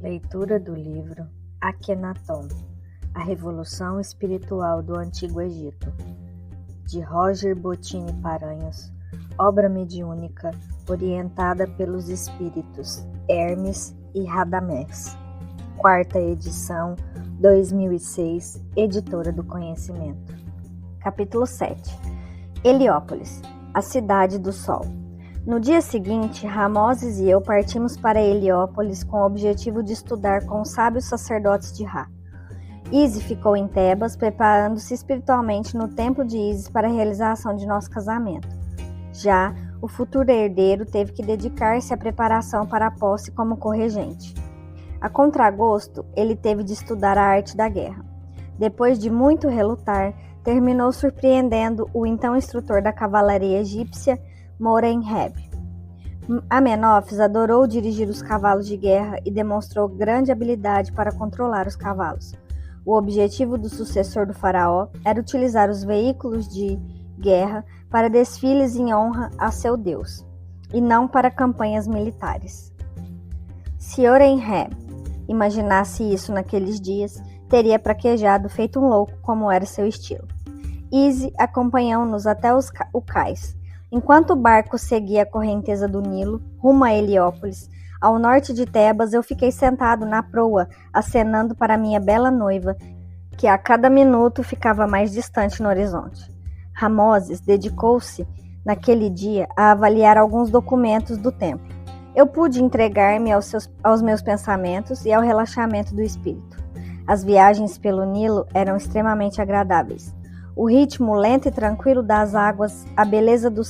Leitura do livro Akhenaton, A Revolução Espiritual do Antigo Egito, de Roger Bottini Paranhos, obra mediúnica orientada pelos espíritos Hermes e Radamés, 4ª edição, 2006, Editora do Conhecimento. Capítulo 7. Heliópolis, a cidade do sol. No dia seguinte, Ramoses e eu partimos para Heliópolis com o objetivo de estudar com os sábios sacerdotes de Ra. Ísis ficou em Tebas, preparando-se espiritualmente no templo de Ísis para a realização de nosso casamento. Já o futuro herdeiro teve que dedicar-se à preparação para a posse como corregente. A contragosto, ele teve de estudar a arte da guerra. Depois de muito relutar, terminou surpreendendo o então instrutor da cavalaria egípcia, Morenheb. Amenófis adorou dirigir os cavalos de guerra e demonstrou grande habilidade para controlar os cavalos. O objetivo do sucessor do faraó era utilizar os veículos de guerra para desfiles em honra a seu deus, e não para campanhas militares. Se Orenheb imaginasse isso naqueles dias, teria praquejado feito um louco, como era seu estilo. Ísis acompanhou-nos até o cais. Enquanto o barco seguia a correnteza do Nilo, rumo a Heliópolis, ao norte de Tebas, eu fiquei sentado na proa, acenando para minha bela noiva, que a cada minuto ficava mais distante no horizonte. Ramoses dedicou-se, naquele dia, a avaliar alguns documentos do templo. Eu pude entregar-me aos meus pensamentos e ao relaxamento do espírito. As viagens pelo Nilo eram extremamente agradáveis. O ritmo lento e tranquilo das águas, a beleza dos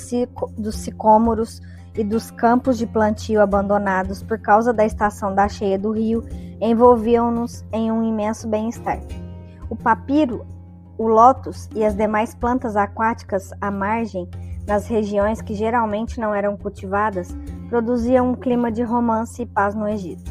sicômoros e dos campos de plantio abandonados por causa da estação da cheia do rio envolviam-nos em um imenso bem-estar. O papiro, o lótus e as demais plantas aquáticas à margem, nas regiões que geralmente não eram cultivadas, produziam um clima de romance e paz no Egito.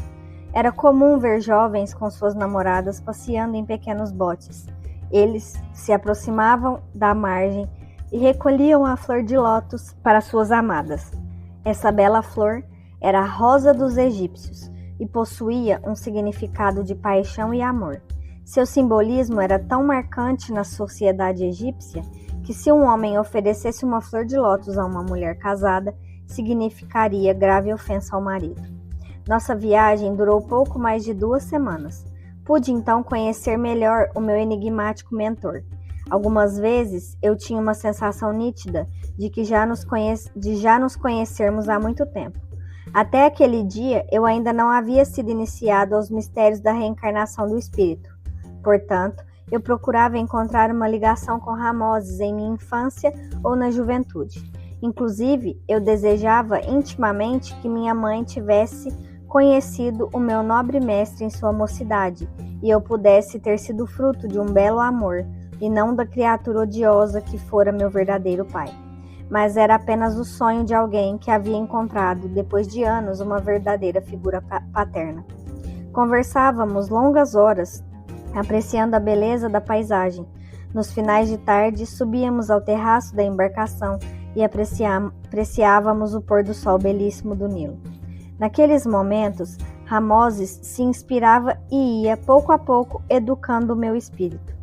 Era comum ver jovens com suas namoradas passeando em pequenos botes. Eles se aproximavam da margem e recolhiam a flor de lótus para suas amadas. Essa bela flor era a rosa dos egípcios e possuía um significado de paixão e amor. Seu simbolismo era tão marcante na sociedade egípcia que se um homem oferecesse uma flor de lótus a uma mulher casada, significaria grave ofensa ao marido. Nossa viagem durou pouco mais de 2 semanas. Pude então conhecer melhor o meu enigmático mentor. Algumas vezes eu tinha uma sensação nítida de que já nos conhecermos há muito tempo. Até aquele dia eu ainda não havia sido iniciado aos mistérios da reencarnação do espírito. Portanto, eu procurava encontrar uma ligação com Ramoses em minha infância ou na juventude. Inclusive, eu desejava intimamente que minha mãe tivesse conhecido o meu nobre mestre em sua mocidade, e eu pudesse ter sido fruto de um belo amor, e não da criatura odiosa que fora meu verdadeiro pai. Mas era apenas o sonho de alguém que havia encontrado, depois de anos, uma verdadeira figura paterna. Conversávamos longas horas, apreciando a beleza da paisagem. Nos finais de tarde, subíamos ao terraço da embarcação e apreciávamos o pôr do sol belíssimo do Nilo. Naqueles momentos, Ramoses se inspirava e ia, pouco a pouco, educando o meu espírito.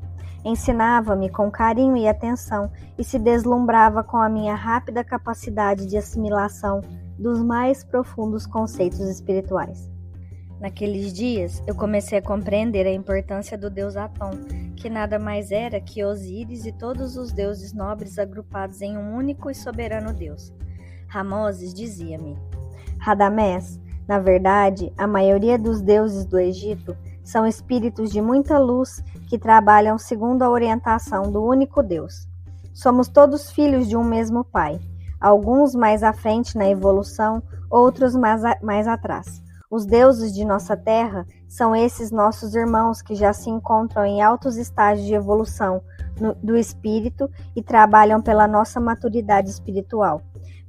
Ensinava-me com carinho e atenção e se deslumbrava com a minha rápida capacidade de assimilação dos mais profundos conceitos espirituais. Naqueles dias, eu comecei a compreender a importância do deus Atom, que nada mais era que Osíris e todos os deuses nobres agrupados em um único e soberano deus. Ramoses dizia-me: Radamés, na verdade, a maioria dos deuses do Egito são espíritos de muita luz que trabalham segundo a orientação do único Deus. Somos todos filhos de um mesmo Pai, alguns mais à frente na evolução, outros mais atrás. Os deuses de nossa terra são esses nossos irmãos que já se encontram em altos estágios de evolução do espírito e trabalham pela nossa maturidade espiritual.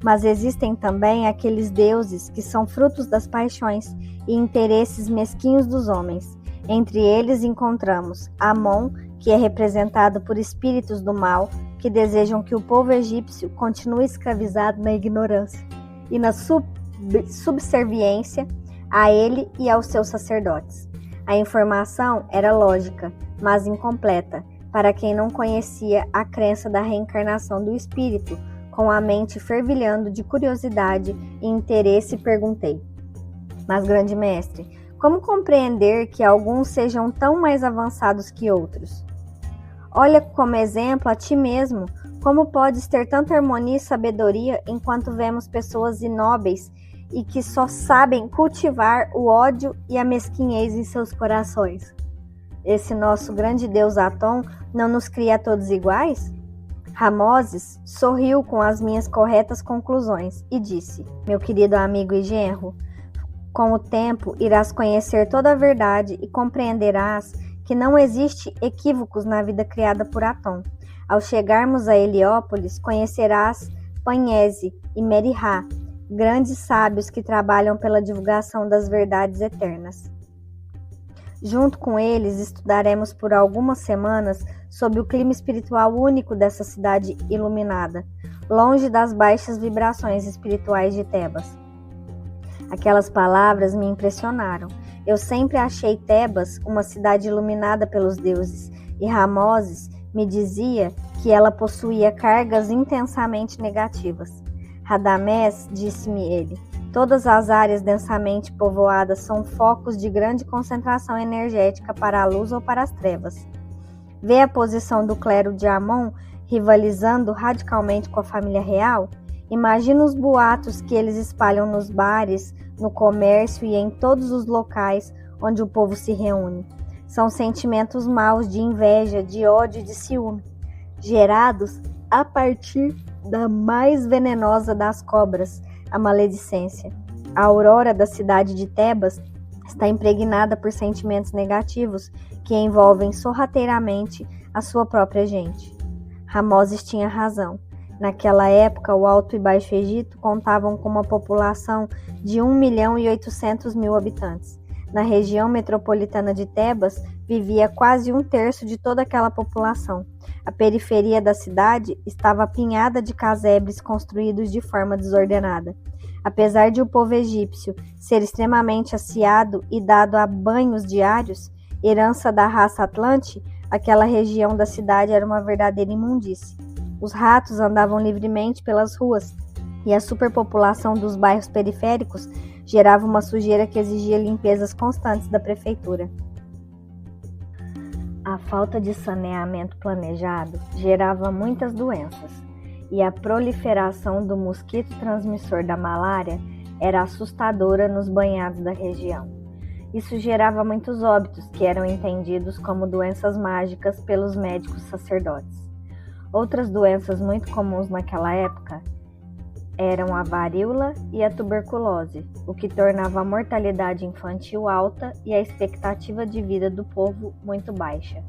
Mas existem também aqueles deuses que são frutos das paixões e interesses mesquinhos dos homens. Entre eles encontramos Amon, que é representado por espíritos do mal, que desejam que o povo egípcio continue escravizado na ignorância e na subserviência a ele e aos seus sacerdotes. A informação era lógica, mas incompleta, para quem não conhecia a crença da reencarnação do espírito. Com a mente fervilhando de curiosidade e interesse, perguntei: mas, grande mestre, como compreender que alguns sejam tão mais avançados que outros? Olha como exemplo a ti mesmo. Como podes ter tanta harmonia e sabedoria enquanto vemos pessoas inóbeis e que só sabem cultivar o ódio e a mesquinhez em seus corações? Esse nosso grande Deus Atom não nos cria a todos iguais? Ramoses sorriu com as minhas corretas conclusões e disse: meu querido amigo e genro, com o tempo irás conhecer toda a verdade e compreenderás que não existe equívocos na vida criada por Atom. Ao chegarmos a Heliópolis, conhecerás Panhese e Merihá, grandes sábios que trabalham pela divulgação das verdades eternas. Junto com eles, estudaremos por algumas semanas sobre o clima espiritual único dessa cidade iluminada, longe das baixas vibrações espirituais de Tebas. Aquelas palavras me impressionaram. Eu sempre achei Tebas uma cidade iluminada pelos deuses, e Ramoses me dizia que ela possuía cargas intensamente negativas. Radamés, disse-me ele, todas as áreas densamente povoadas são focos de grande concentração energética para a luz ou para as trevas. Vê a posição do clero de Amon rivalizando radicalmente com a família real? Imagina os boatos que eles espalham nos bares, no comércio e em todos os locais onde o povo se reúne. São sentimentos maus de inveja, de ódio e de ciúme, gerados a partir da mais venenosa das cobras, a maledicência. A aurora da cidade de Tebas está impregnada por sentimentos negativos que envolvem sorrateiramente a sua própria gente. Ramoses tinha razão. Naquela época, o Alto e Baixo Egito contavam com uma população de 1.800.000 habitantes. Na região metropolitana de Tebas, vivia quase um terço de toda aquela população. A periferia da cidade estava apinhada de casebres construídos de forma desordenada. Apesar de o povo egípcio ser extremamente aciado e dado a banhos diários, herança da raça Atlante, aquela região da cidade era uma verdadeira imundície. Os ratos andavam livremente pelas ruas e a superpopulação dos bairros periféricos gerava uma sujeira que exigia limpezas constantes da prefeitura. A falta de saneamento planejado gerava muitas doenças, e a proliferação do mosquito transmissor da malária era assustadora nos banhados da região. Isso gerava muitos óbitos que eram entendidos como doenças mágicas pelos médicos sacerdotes. Outras doenças muito comuns naquela época eram a varíola e a tuberculose, o que tornava a mortalidade infantil alta e a expectativa de vida do povo muito baixa.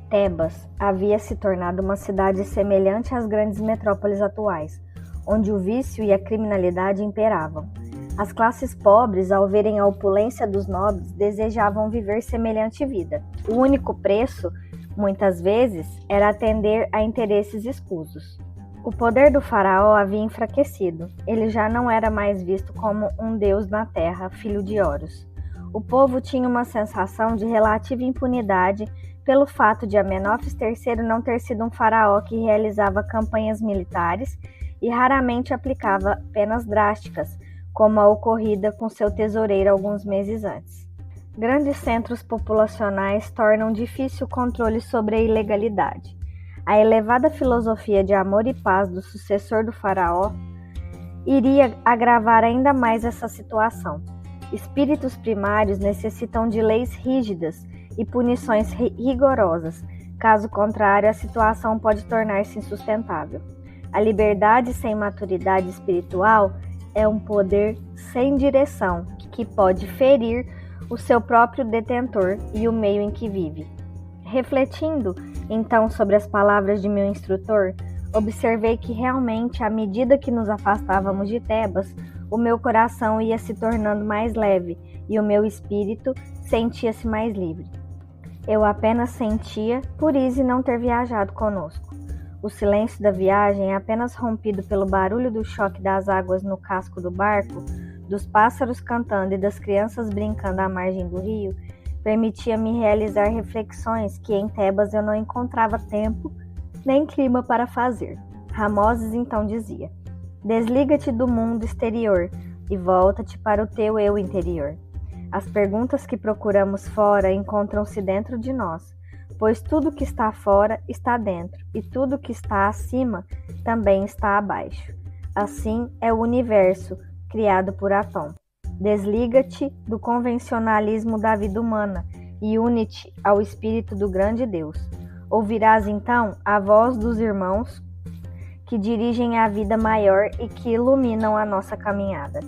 Tebas havia se tornado uma cidade semelhante às grandes metrópoles atuais, onde o vício e a criminalidade imperavam. As classes pobres, ao verem a opulência dos nobres, desejavam viver semelhante vida. O único preço, muitas vezes, era atender a interesses escusos. O poder do faraó havia enfraquecido. Ele já não era mais visto como um deus na terra, filho de Horus. O povo tinha uma sensação de relativa impunidade pelo fato de Amenófis III não ter sido um faraó que realizava campanhas militares e raramente aplicava penas drásticas, como a ocorrida com seu tesoureiro alguns meses antes. Grandes centros populacionais tornam difícil o controle sobre a ilegalidade. A elevada filosofia de amor e paz do sucessor do faraó iria agravar ainda mais essa situação. Espíritos primários necessitam de leis rígidas e punições rigorosas. Caso contrário, a situação pode tornar-se insustentável. A liberdade sem maturidade espiritual é um poder sem direção, que pode ferir o seu próprio detentor e o meio em que vive. Refletindo, então, sobre as palavras de meu instrutor, observei que realmente, à medida que nos afastávamos de Tebas, o meu coração ia se tornando mais leve e o meu espírito sentia-se mais livre. Eu apenas sentia por Izzy não ter viajado conosco. O silêncio da viagem é apenas rompido pelo barulho do choque das águas no casco do barco, dos pássaros cantando e das crianças brincando à margem do rio, permitia-me realizar reflexões que em Tebas eu não encontrava tempo nem clima para fazer. Ramoses então dizia: desliga-te do mundo exterior e volta-te para o teu eu interior. As perguntas que procuramos fora encontram-se dentro de nós, pois tudo que está fora está dentro, e tudo que está acima também está abaixo. Assim é o universo, criado por Atom. Desliga-te do convencionalismo da vida humana e une-te ao espírito do grande Deus. Ouvirás então a voz dos irmãos que dirigem a vida maior e que iluminam a nossa caminhada.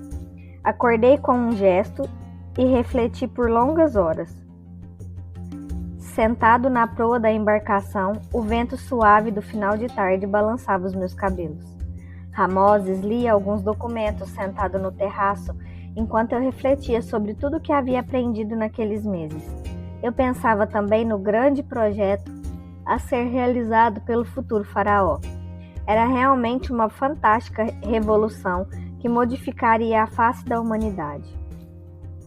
Acordei com um gesto e refleti por longas horas. Sentado na proa da embarcação, o vento suave do final de tarde balançava os meus cabelos. Ramoses lia alguns documentos sentado no terraço, enquanto eu refletia sobre tudo o que havia aprendido naqueles meses. Eu pensava também no grande projeto a ser realizado pelo futuro faraó. Era realmente uma fantástica revolução que modificaria a face da humanidade.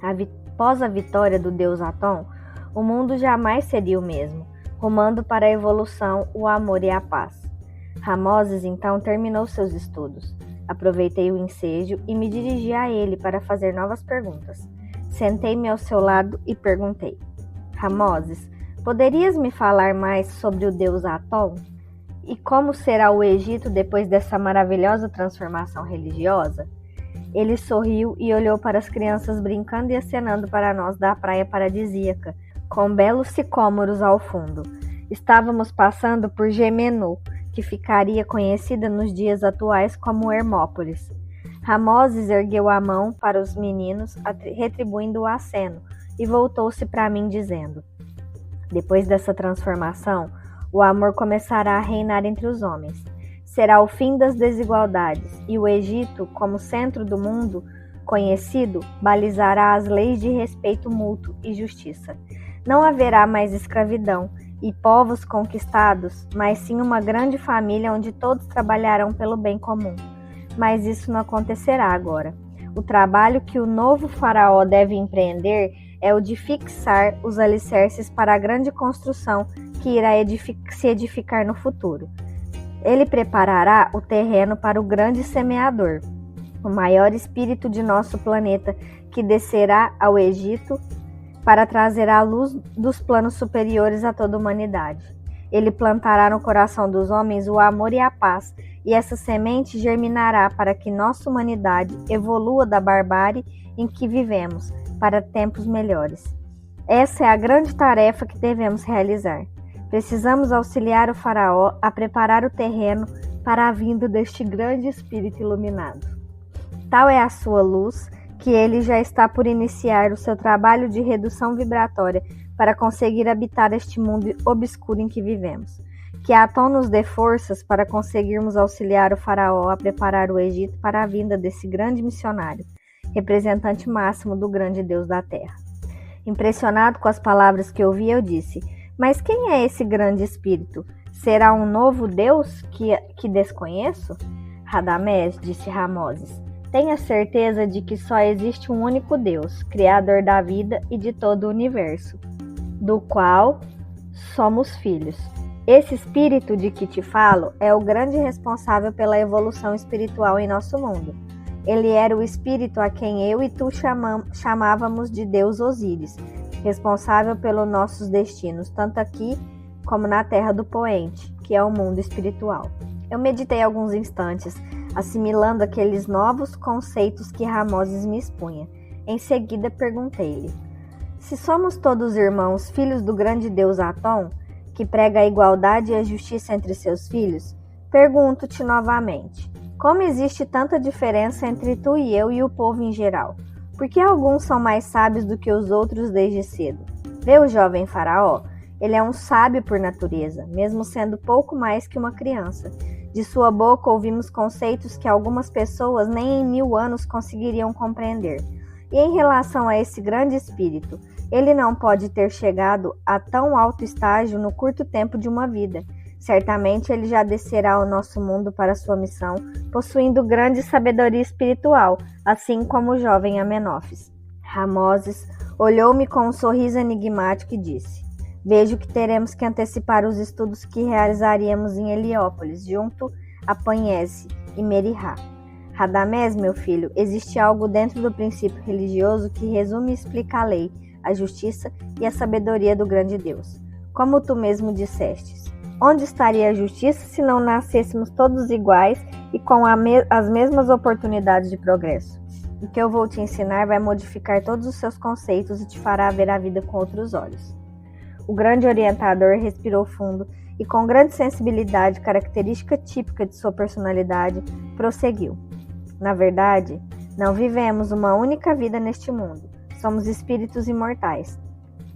Após a vitória do deus Atom, o mundo jamais seria o mesmo, rumando para a evolução, o amor e a paz. Ramoses então terminou seus estudos. Aproveitei o ensejo e me dirigi a ele para fazer novas perguntas. Sentei-me ao seu lado e perguntei: Ramoses, poderias me falar mais sobre o deus Atom? E como será o Egito depois dessa maravilhosa transformação religiosa? Ele sorriu e olhou para as crianças brincando e acenando para nós da praia paradisíaca, com belos sicômoros ao fundo. Estávamos passando por Gemenu, que ficaria conhecida nos dias atuais como Hermópolis. Ramoses ergueu a mão para os meninos, retribuindo o aceno, e voltou-se para mim dizendo: depois dessa transformação, o amor começará a reinar entre os homens. Será o fim das desigualdades, e o Egito, como centro do mundo conhecido, balizará as leis de respeito mútuo e justiça. Não haverá mais escravidão e povos conquistados, mas sim uma grande família onde todos trabalharão pelo bem comum. Mas isso não acontecerá agora. O trabalho que o novo faraó deve empreender é o de fixar os alicerces para a grande construção que irá se edificar no futuro. Ele preparará o terreno para o grande semeador, o maior espírito de nosso planeta, que descerá ao Egito para trazer a luz dos planos superiores a toda a humanidade. Ele plantará no coração dos homens o amor e a paz, e essa semente germinará para que nossa humanidade evolua da barbárie em que vivemos para tempos melhores. Essa é a grande tarefa que devemos realizar. Precisamos auxiliar o faraó a preparar o terreno para a vinda deste grande espírito iluminado. Tal é a sua luz que ele já está por iniciar o seu trabalho de redução vibratória para conseguir habitar este mundo obscuro em que vivemos. Que Atom nos dê forças para conseguirmos auxiliar o faraó a preparar o Egito para a vinda desse grande missionário, representante máximo do grande Deus da Terra. Impressionado com as palavras que ouvi, eu disse: mas quem é esse grande espírito? Será um novo Deus que desconheço? Radamés, disse Ramoses, tenha certeza de que só existe um único Deus, Criador da vida e de todo o universo, do qual somos filhos. Esse espírito de que te falo é o grande responsável pela evolução espiritual em nosso mundo. Ele era o espírito a quem eu e tu chamávamos de Deus Osíris, responsável pelos nossos destinos, tanto aqui como na terra do poente, que é o mundo espiritual. Eu meditei alguns instantes, assimilando aqueles novos conceitos que Ramoses me expunha. Em seguida perguntei-lhe: se somos todos irmãos, filhos do grande Deus Atom, que prega a igualdade e a justiça entre seus filhos, pergunto-te novamente: como existe tanta diferença entre tu e eu e o povo em geral? Por que alguns são mais sábios do que os outros desde cedo? Vê o jovem faraó. Ele é um sábio por natureza, mesmo sendo pouco mais que uma criança. De sua boca ouvimos conceitos que algumas pessoas nem em 1000 anos conseguiriam compreender. E em relação a esse grande espírito, ele não pode ter chegado a tão alto estágio no curto tempo de uma vida. Certamente ele já descerá ao nosso mundo para sua missão, possuindo grande sabedoria espiritual, assim como o jovem Amenófis. Ramoses olhou-me com um sorriso enigmático e disse: vejo que teremos que antecipar os estudos que realizaríamos em Heliópolis, junto a Paniese e Merihá. Radamés, meu filho, existe algo dentro do princípio religioso que resume e explica a lei, a justiça e a sabedoria do grande Deus. Como tu mesmo dissestes, onde estaria a justiça se não nascêssemos todos iguais e com as mesmas oportunidades de progresso? O que eu vou te ensinar vai modificar todos os seus conceitos e te fará ver a vida com outros olhos. O grande orientador respirou fundo e, com grande sensibilidade, característica típica de sua personalidade, prosseguiu. Na verdade, não vivemos uma única vida neste mundo. Somos espíritos imortais.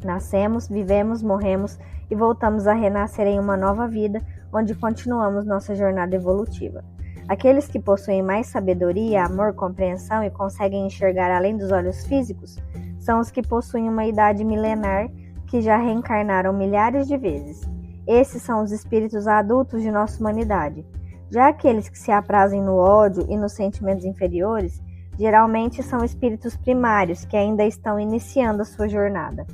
Nascemos, vivemos, morremos e voltamos a renascer em uma nova vida, onde continuamos nossa jornada evolutiva. Aqueles que possuem mais sabedoria, amor, compreensão e conseguem enxergar além dos olhos físicos, são os que possuem uma idade milenar que já reencarnaram milhares de vezes. Esses são os espíritos adultos de nossa humanidade. Já aqueles que se aprazem no ódio e nos sentimentos inferiores, geralmente são espíritos primários que ainda estão iniciando a sua jornada.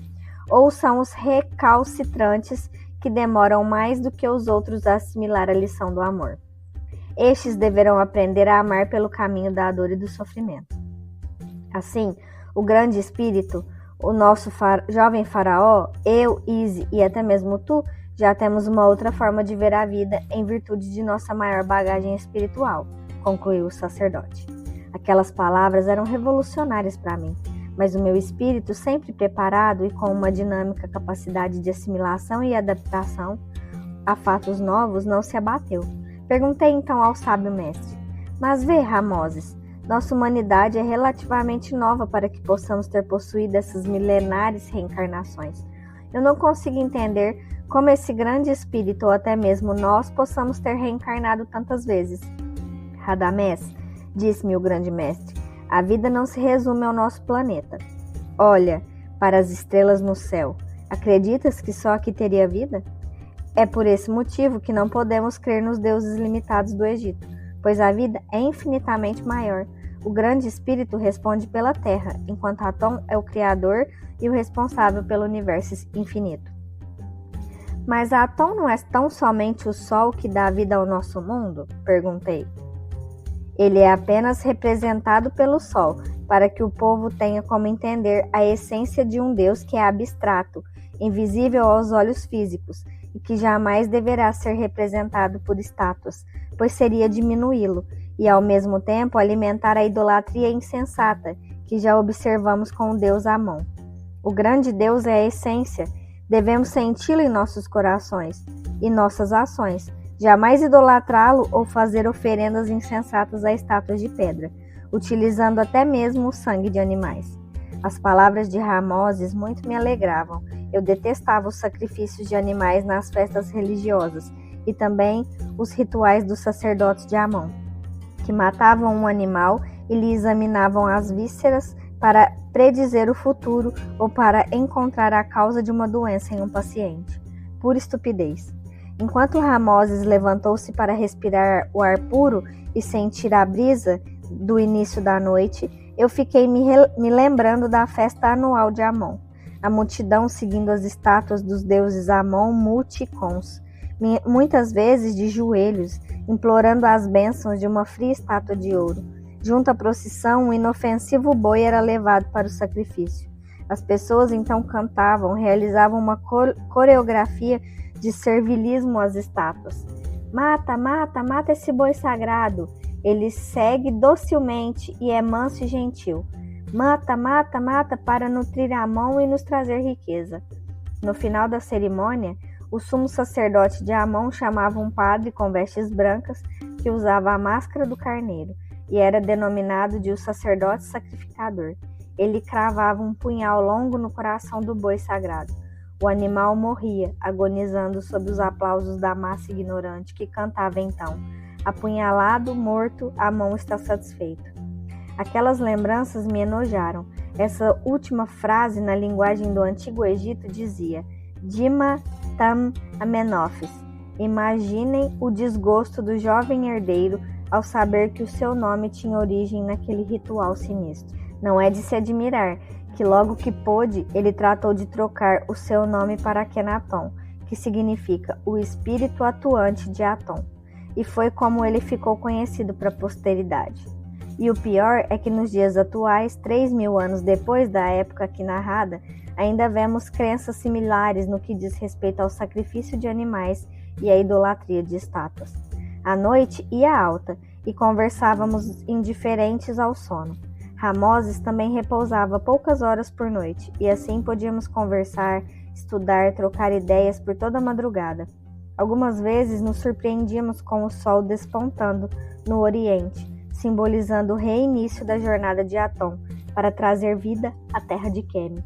Ou são os recalcitrantes que demoram mais do que os outros a assimilar a lição do amor. Estes deverão aprender a amar pelo caminho da dor e do sofrimento. Assim, o grande espírito, o nosso jovem faraó, eu, Izzy e até mesmo tu, já temos uma outra forma de ver a vida em virtude de nossa maior bagagem espiritual, concluiu o sacerdote. Aquelas palavras eram revolucionárias para mim, mas o meu espírito, sempre preparado e com uma dinâmica capacidade de assimilação e adaptação a fatos novos, não se abateu. Perguntei então ao sábio mestre: mas vê, Ramoses, nossa humanidade é relativamente nova para que possamos ter possuído essas milenares reencarnações. Eu não consigo entender como esse grande espírito, ou até mesmo nós, possamos ter reencarnado tantas vezes. Radamés, disse-me o grande mestre, a vida não se resume ao nosso planeta. Olha para as estrelas no céu. Acreditas que só aqui teria vida? É por esse motivo que não podemos crer nos deuses limitados do Egito, pois a vida é infinitamente maior. O grande espírito responde pela Terra, enquanto Atom é o criador e o responsável pelo universo infinito. Mas Atom não é tão somente o Sol que dá vida ao nosso mundo? Perguntei. Ele é apenas representado pelo Sol, para que o povo tenha como entender a essência de um Deus que é abstrato, invisível aos olhos físicos, e que jamais deverá ser representado por estátuas, pois seria diminuí-lo, e ao mesmo tempo alimentar a idolatria insensata, que já observamos com o Deus Amon. O grande Deus é a essência, devemos senti-lo em nossos corações e nossas ações, jamais idolatrá-lo ou fazer oferendas insensatas a estátuas de pedra, utilizando até mesmo o sangue de animais. As palavras de Ramoses muito me alegravam. Eu detestava os sacrifícios de animais nas festas religiosas e também os rituais dos sacerdotes de Amon, que matavam um animal e lhe examinavam as vísceras para predizer o futuro ou para encontrar a causa de uma doença em um paciente. Pura estupidez. Enquanto Ramoses levantou-se para respirar o ar puro e sentir a brisa do início da noite, eu fiquei me lembrando da festa anual de Amon. A multidão seguindo as estátuas dos deuses Amon, Mut e Cons, muitas vezes de joelhos, implorando as bênçãos de uma fria estátua de ouro. Junto à procissão, um inofensivo boi era levado para o sacrifício. As pessoas então cantavam, realizavam uma coreografia de servilismo às estátuas. Mata, mata, mata esse boi sagrado. Ele segue docilmente e é manso e gentil. Mata, mata, mata para nutrir Amon e nos trazer riqueza. No final da cerimônia, o sumo sacerdote de Amon chamava um padre com vestes brancas que usava a máscara do carneiro e era denominado de o sacerdote sacrificador. Ele cravava um punhal longo no coração do boi sagrado. O animal morria, agonizando sob os aplausos da massa ignorante que cantava então: apunhalado, morto, Amon está satisfeito. Aquelas lembranças me enojaram. Essa última frase na linguagem do Antigo Egito dizia: Dima Tam Amenófis, Imaginem o desgosto do jovem herdeiro ao saber que o seu nome tinha origem naquele ritual sinistro. Não é de se admirar que logo que pôde, ele tratou de trocar o seu nome para Akhenaton, que significa o espírito atuante de Aton, e foi como ele ficou conhecido para a posteridade. E o pior é que nos dias atuais, 3.000 anos depois da época aqui narrada, ainda vemos crenças similares no que diz respeito ao sacrifício de animais e à idolatria de estátuas. A noite ia alta e conversávamos indiferentes ao sono. Ramoses também repousava poucas horas por noite, e assim podíamos conversar, estudar, trocar ideias por toda a madrugada. Algumas vezes nos surpreendíamos com o sol despontando no oriente, simbolizando o reinício da jornada de Aton para trazer vida à terra de Kemi.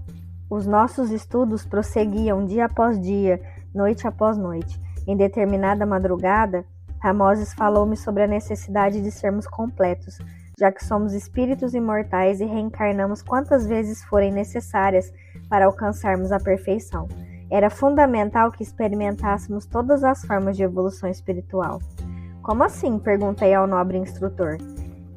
Os nossos estudos prosseguiam dia após dia, noite após noite. Em determinada madrugada, Ramoses falou-me sobre a necessidade de sermos completos, já que somos espíritos imortais e reencarnamos quantas vezes forem necessárias para alcançarmos a perfeição. Era fundamental que experimentássemos todas as formas de evolução espiritual. Como assim? Perguntei ao nobre instrutor.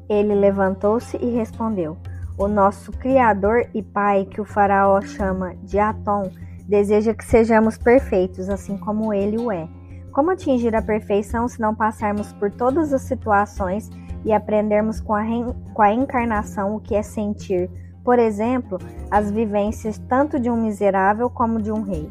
Ele levantou-se e respondeu: o nosso Criador e Pai, que o faraó chama de Aton, deseja que sejamos perfeitos, assim como ele o é. Como atingir a perfeição se não passarmos por todas as situações e aprendermos com a encarnação o que é sentir, por exemplo, as vivências tanto de um miserável como de um rei?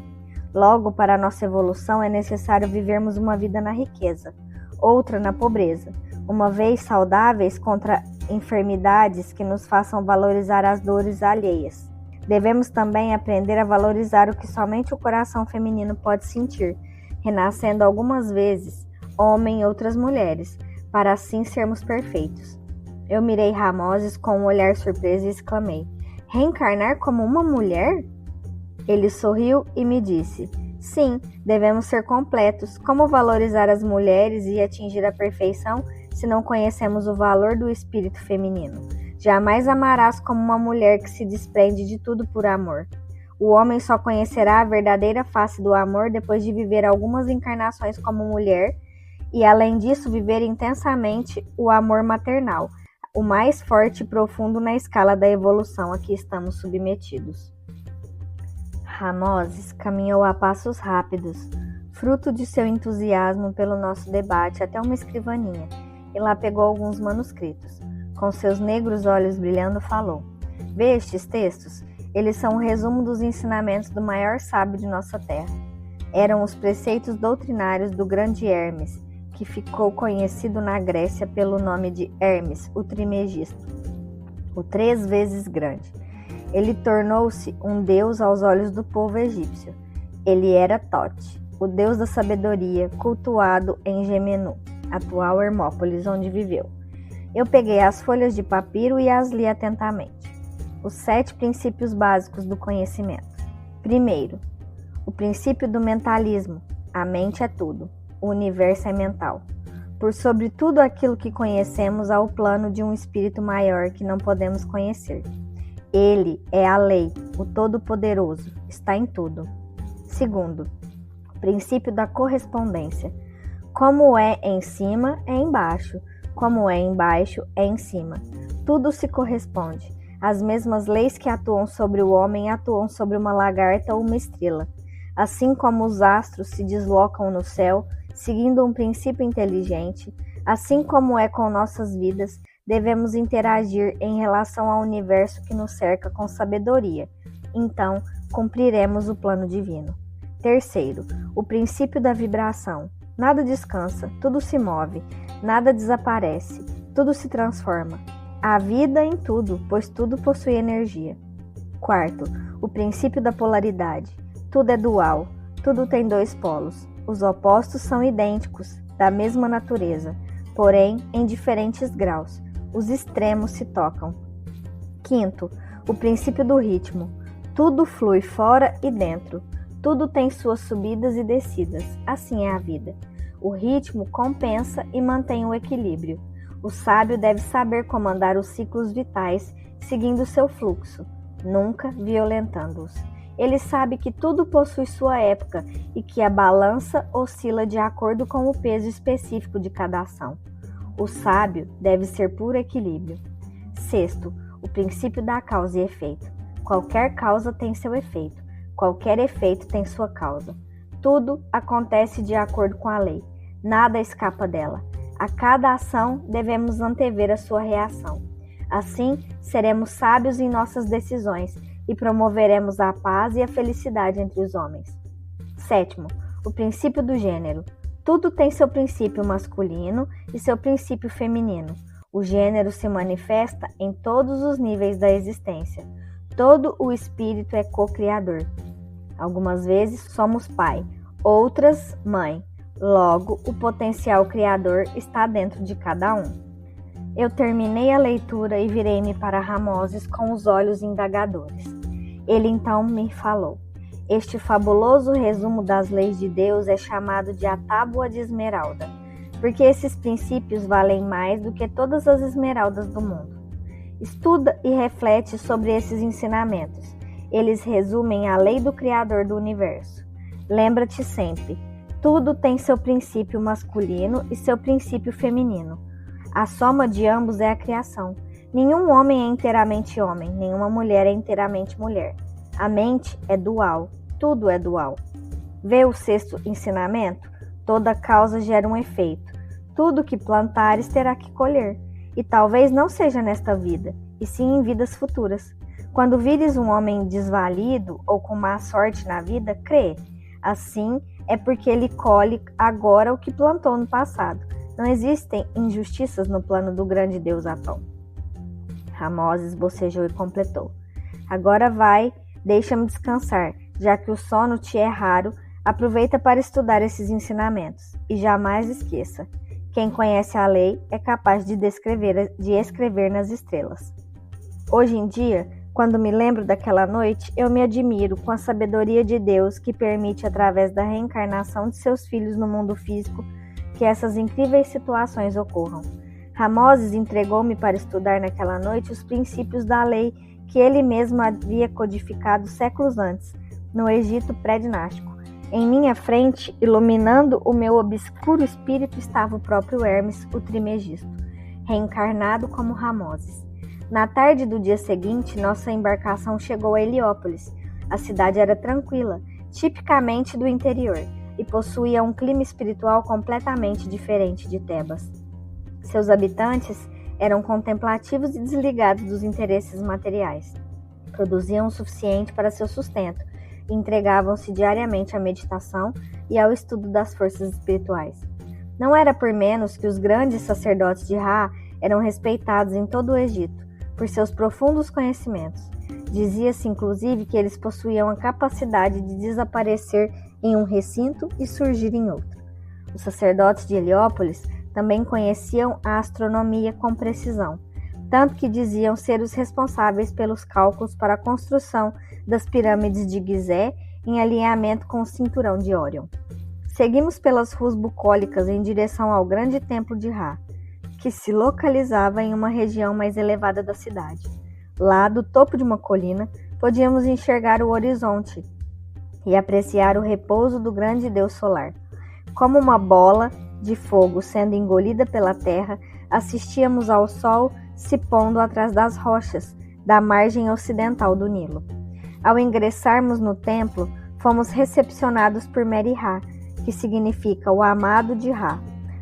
Logo, para a nossa evolução é necessário vivermos uma vida na riqueza, outra na pobreza, uma vez saudáveis contra enfermidades que nos façam valorizar as dores alheias. Devemos também aprender a valorizar o que somente o coração feminino pode sentir, renascendo algumas vezes, homem e outras mulheres, para assim sermos perfeitos. Eu mirei Ramoses com um olhar surpreso e exclamei: reencarnar como uma mulher? Ele sorriu e me disse: sim, devemos ser completos. Como valorizar as mulheres e atingir a perfeição se não conhecemos o valor do espírito feminino? Jamais amarás como uma mulher que se desprende de tudo por amor. O homem só conhecerá a verdadeira face do amor depois de viver algumas encarnações como mulher e, além disso, viver intensamente o amor maternal, o mais forte e profundo na escala da evolução a que estamos submetidos. Ramoses caminhou a passos rápidos, fruto de seu entusiasmo pelo nosso debate, até uma escrivaninha, e lá pegou alguns manuscritos. Com seus negros olhos brilhando, falou: vê estes textos? Eles são um resumo dos ensinamentos do maior sábio de nossa terra. Eram os preceitos doutrinários do grande Hermes, que ficou conhecido na Grécia pelo nome de Hermes, o Trimegisto, o 3 vezes grande. Ele tornou-se um deus aos olhos do povo egípcio. Ele era Tote, o deus da sabedoria, cultuado em Gemenu, atual Hermópolis, onde viveu. Eu peguei as folhas de papiro e as li atentamente. Os 7 princípios básicos do conhecimento. Primeiro, o princípio do mentalismo. A mente é tudo. O universo é mental. Por sobre tudo aquilo que conhecemos há o plano de um espírito maior que não podemos conhecer. Ele é a lei, o Todo-Poderoso, está em tudo. Segundo, o princípio da correspondência. Como é em cima, é embaixo. Como é embaixo, é em cima. Tudo se corresponde. As mesmas leis que atuam sobre o homem atuam sobre uma lagarta ou uma estrela. Assim como os astros se deslocam no céu, seguindo um princípio inteligente, assim como é com nossas vidas, devemos interagir em relação ao universo que nos cerca com sabedoria. Então, cumpriremos o plano divino. Terceiro, o princípio da vibração. Nada descansa, tudo se move, nada desaparece, tudo se transforma. Há vida em tudo, pois tudo possui energia. Quarto, o princípio da polaridade. Tudo é dual, tudo tem 2 polos. Os opostos são idênticos, da mesma natureza, porém em diferentes graus. Os extremos se tocam. Quinto, o princípio do ritmo. Tudo flui fora e dentro. Tudo tem suas subidas e descidas. Assim é a vida. O ritmo compensa e mantém o equilíbrio. O sábio deve saber comandar os ciclos vitais, seguindo seu fluxo, nunca violentando-os. Ele sabe que tudo possui sua época e que a balança oscila de acordo com o peso específico de cada ação. O sábio deve ser puro equilíbrio. Sexto, o princípio da causa e efeito. Qualquer causa tem seu efeito. Qualquer efeito tem sua causa. Tudo acontece de acordo com a lei. Nada escapa dela. A cada ação devemos antever a sua reação. Assim, seremos sábios em nossas decisões e promoveremos a paz e a felicidade entre os homens. Sétimo, o princípio do gênero. Tudo tem seu princípio masculino e seu princípio feminino. O gênero se manifesta em todos os níveis da existência. Todo o espírito é co-criador. Algumas vezes somos pai, outras mãe. Logo, o potencial criador está dentro de cada um. Eu terminei a leitura e virei-me para Ramoses com os olhos indagadores. Ele então me falou. Este fabuloso resumo das leis de Deus é chamado de a Tábua de Esmeralda, porque esses princípios valem mais do que todas as esmeraldas do mundo. Estuda e reflete sobre esses ensinamentos. Eles resumem a lei do Criador do Universo. Lembra-te sempre, tudo tem seu princípio masculino e seu princípio feminino. A soma de ambos é a criação. Nenhum homem é inteiramente homem, nenhuma mulher é inteiramente mulher. A mente é dual, tudo é dual. Vê o sexto ensinamento? Toda causa gera um efeito. Tudo que plantares terá que colher. E talvez não seja nesta vida, e sim em vidas futuras. Quando vires um homem desvalido ou com má sorte na vida, crê. Assim é porque ele colhe agora o que plantou no passado. Não existem injustiças no plano do grande Deus Atão. Ramoses bocejou e completou. Agora vai, deixa-me descansar, já que o sono te é raro, aproveita para estudar esses ensinamentos. E jamais esqueça, quem conhece a lei é capaz de escrever nas estrelas. Hoje em dia, quando me lembro daquela noite, eu me admiro com a sabedoria de Deus que permite, através da reencarnação de seus filhos no mundo físico, que essas incríveis situações ocorram. Ramoses entregou-me para estudar naquela noite os princípios da lei que ele mesmo havia codificado séculos antes, no Egito pré-dinástico. Em minha frente, iluminando o meu obscuro espírito, estava o próprio Hermes, o Trimegisto, reencarnado como Ramoses. Na tarde do dia seguinte, nossa embarcação chegou a Heliópolis. A cidade era tranquila, tipicamente do interior, e possuía um clima espiritual completamente diferente de Tebas. Seus habitantes eram contemplativos e desligados dos interesses materiais. Produziam o suficiente para seu sustento e entregavam-se diariamente à meditação e ao estudo das forças espirituais. Não era por menos que os grandes sacerdotes de Ra eram respeitados em todo o Egito por seus profundos conhecimentos. Dizia-se, inclusive, que eles possuíam a capacidade de desaparecer em um recinto e surgir em outro. Os sacerdotes de Heliópolis também conheciam a astronomia com precisão, tanto que diziam ser os responsáveis pelos cálculos para a construção das pirâmides de Gizé em alinhamento com o cinturão de Órion. Seguimos pelas ruas bucólicas em direção ao grande templo de Ra, que se localizava em uma região mais elevada da cidade. Lá, do topo de uma colina, podíamos enxergar o horizonte e apreciar o repouso do grande deus solar. Como uma bola de fogo sendo engolida pela terra, assistíamos ao sol se pondo atrás das rochas da margem ocidental do Nilo. Ao ingressarmos no templo, fomos recepcionados por Meri-Ra, que significa o amado de Ra,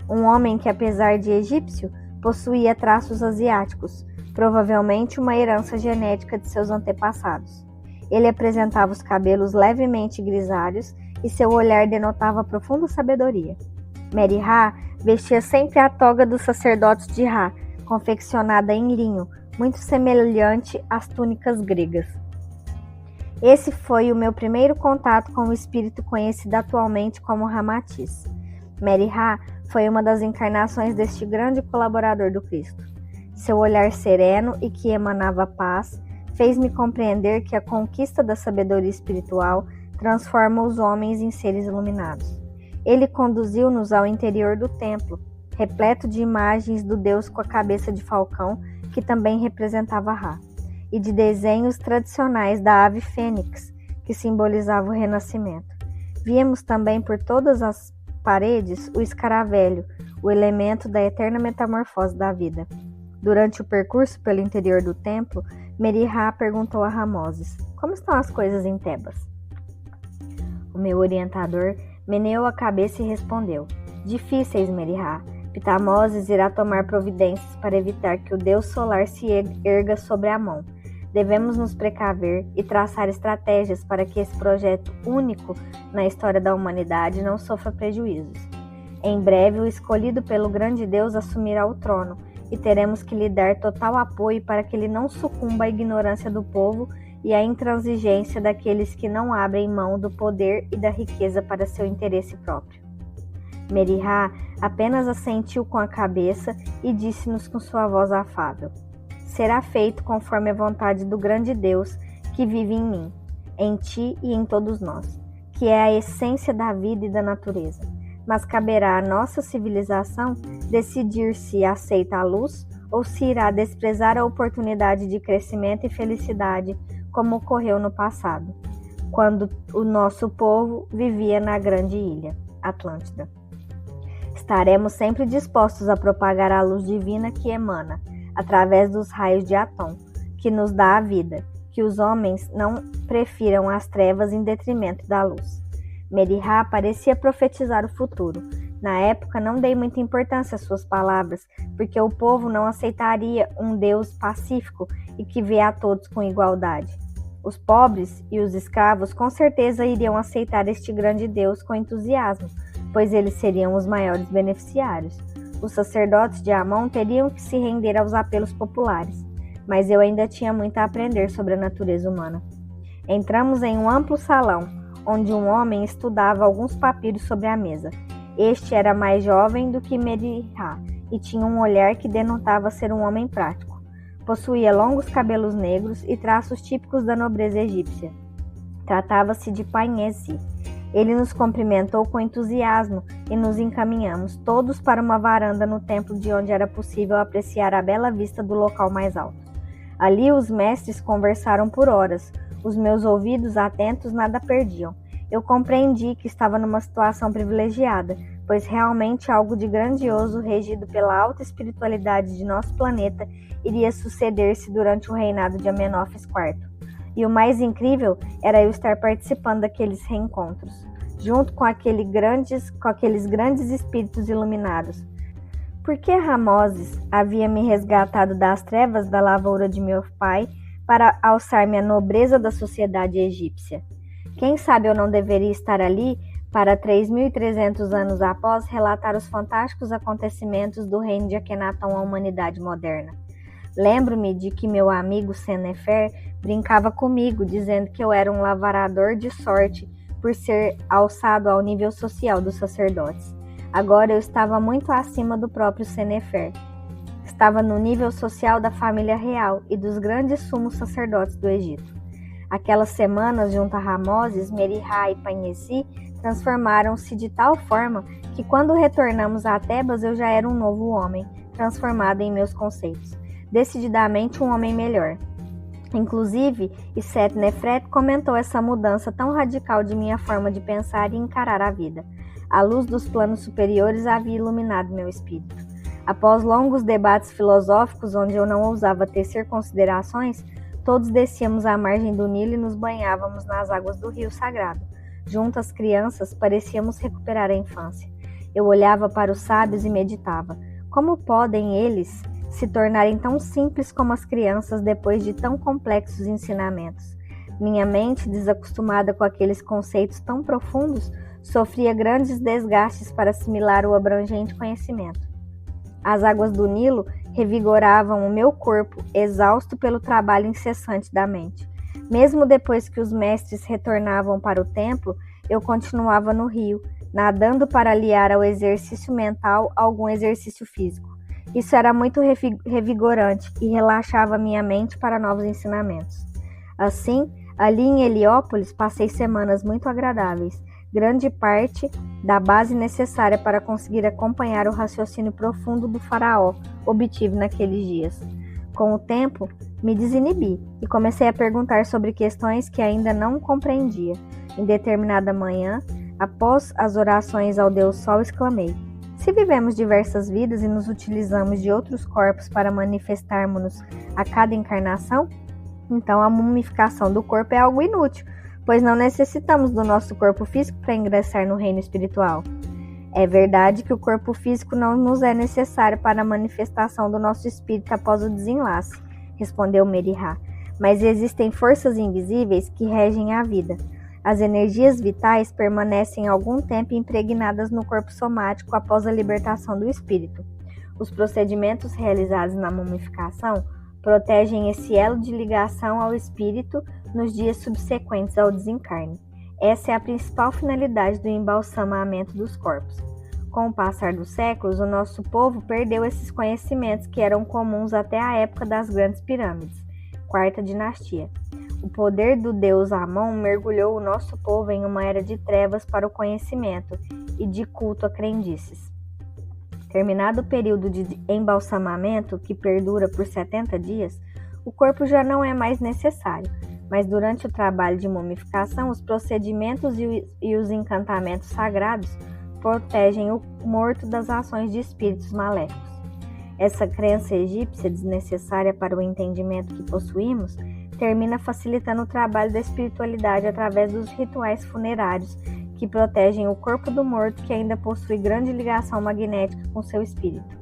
um homem que, apesar de egípcio, possuía traços asiáticos, provavelmente uma herança genética de seus antepassados. Ele apresentava os cabelos levemente grisalhos e seu olhar denotava profunda sabedoria. Meri-Ra vestia sempre a toga dos sacerdotes de Ra, confeccionada em linho, muito semelhante às túnicas gregas. Esse foi o meu primeiro contato com o espírito conhecido atualmente como Ramatiz. Meri-Ra foi uma das encarnações deste grande colaborador do Cristo. Seu olhar sereno e que emanava paz fez-me compreender que a conquista da sabedoria espiritual transforma os homens em seres iluminados. Ele conduziu-nos ao interior do templo, repleto de imagens do deus com a cabeça de falcão, que também representava Ra, e de desenhos tradicionais da ave fênix, que simbolizava o renascimento. Víamos também por todas as paredes o escaravelho, o elemento da eterna metamorfose da vida. Durante o percurso pelo interior do templo, Merihá perguntou a Ramoses: como estão as coisas em Tebas? O meu orientador meneou a cabeça e respondeu: difíceis, Merihá. Pitamoses irá tomar providências para evitar que o deus solar se erga sobre Amon. Devemos nos precaver e traçar estratégias para que esse projeto único na história da humanidade não sofra prejuízos. Em breve, o escolhido pelo grande Deus assumirá o trono e teremos que lhe dar total apoio para que ele não sucumba à ignorância do povo e à intransigência daqueles que não abrem mão do poder e da riqueza para seu interesse próprio. Merihá apenas assentiu com a cabeça e disse-nos com sua voz afável: será feito conforme a vontade do grande Deus que vive em mim, em ti e em todos nós, que é a essência da vida e da natureza. Mas caberá à nossa civilização decidir se aceita a luz ou se irá desprezar a oportunidade de crescimento e felicidade, como ocorreu no passado, quando o nosso povo vivia na grande ilha, Atlântida. Estaremos sempre dispostos a propagar a luz divina que emana, através dos raios de Atom, que nos dá a vida, que os homens não prefiram as trevas em detrimento da luz. Merihá parecia profetizar o futuro. Na época, não dei muita importância às suas palavras, porque o povo não aceitaria um Deus pacífico e que vê a todos com igualdade. Os pobres e os escravos com certeza iriam aceitar este grande Deus com entusiasmo, pois eles seriam os maiores beneficiários. Os sacerdotes de Amon teriam que se render aos apelos populares, mas eu ainda tinha muito a aprender sobre a natureza humana. Entramos em um amplo salão, onde um homem estudava alguns papiros sobre a mesa. Este era mais jovem do que Merihá e tinha um olhar que denotava ser um homem prático. Possuía longos cabelos negros e traços típicos da nobreza egípcia. Tratava-se de Painesi. Ele nos cumprimentou com entusiasmo e nos encaminhamos todos para uma varanda no templo de onde era possível apreciar a bela vista do local mais alto. Ali os mestres conversaram por horas. Os meus ouvidos atentos nada perdiam. Eu compreendi que estava numa situação privilegiada, pois realmente algo de grandioso, regido pela alta espiritualidade de nosso planeta, iria suceder-se durante o reinado de Amenófis IV. E o mais incrível era eu estar participando daqueles reencontros, junto com aqueles grandes espíritos iluminados. Por que Ramoses havia me resgatado das trevas da lavoura de meu pai para alçar-me à nobreza da sociedade egípcia? Quem sabe eu não deveria estar ali para 3.300 anos após relatar os fantásticos acontecimentos do reino de Akhenaton à humanidade moderna. Lembro-me de que meu amigo Senefer brincava comigo, dizendo que eu era um lavrador de sorte por ser alçado ao nível social dos sacerdotes. Agora eu estava muito acima do próprio Senefer. Estava no nível social da família real e dos grandes sumos sacerdotes do Egito. Aquelas semanas junto a Ramoses, Merihá e Painesi transformaram-se de tal forma que quando retornamos a Tebas eu já era um novo homem, transformado em meus conceitos. Decididamente um homem melhor. Inclusive, Iset-Nefret comentou essa mudança tão radical de minha forma de pensar e encarar a vida. A luz dos planos superiores havia iluminado meu espírito. Após longos debates filosóficos onde eu não ousava tecer considerações, todos descíamos à margem do Nilo e nos banhávamos nas águas do rio sagrado. Junto às crianças, parecíamos recuperar a infância. Eu olhava para os sábios e meditava. Como podem eles se tornarem tão simples como as crianças depois de tão complexos ensinamentos? Minha mente, desacostumada com aqueles conceitos tão profundos, sofria grandes desgastes para assimilar o abrangente conhecimento. As águas do Nilo revigoravam o meu corpo, exausto pelo trabalho incessante da mente. Mesmo depois que os mestres retornavam para o templo, eu continuava no rio, nadando para aliar ao exercício mental algum exercício físico. Isso era muito revigorante e relaxava minha mente para novos ensinamentos. Assim, ali em Heliópolis, passei semanas muito agradáveis. Grande parte da base necessária para conseguir acompanhar o raciocínio profundo do faraó obtive naqueles dias. Com o tempo, Me desinibi e comecei a perguntar sobre questões que ainda não compreendia. Em determinada manhã, após as orações ao Deus Sol, exclamei: se vivemos diversas vidas e nos utilizamos de outros corpos para manifestarmos-nos a cada encarnação, então a mumificação do corpo é algo inútil, pois não necessitamos do nosso corpo físico para ingressar no reino espiritual. É verdade que o corpo físico não nos é necessário para a manifestação do nosso espírito após o desenlace, respondeu Merihá, mas existem forças invisíveis que regem a vida. As energias vitais permanecem algum tempo impregnadas no corpo somático após a libertação do espírito. Os procedimentos realizados na mumificação protegem esse elo de ligação ao espírito nos dias subsequentes ao desencarne. Essa é a principal finalidade do embalsamamento dos corpos. Com o passar dos séculos, o nosso povo perdeu esses conhecimentos que eram comuns até a época das grandes pirâmides, quarta dinastia. O poder do deus Amon mergulhou o nosso povo em uma era de trevas para o conhecimento e de culto a crendices. Terminado o período de embalsamamento, que perdura por 70 dias, o corpo já não é mais necessário, mas durante o trabalho de mumificação, os procedimentos e os encantamentos sagrados protegem o morto das ações de espíritos maléficos. Essa crença egípcia, desnecessária para o entendimento que possuímos, termina facilitando o trabalho da espiritualidade através dos rituais funerários que protegem o corpo do morto que ainda possui grande ligação magnética com seu espírito.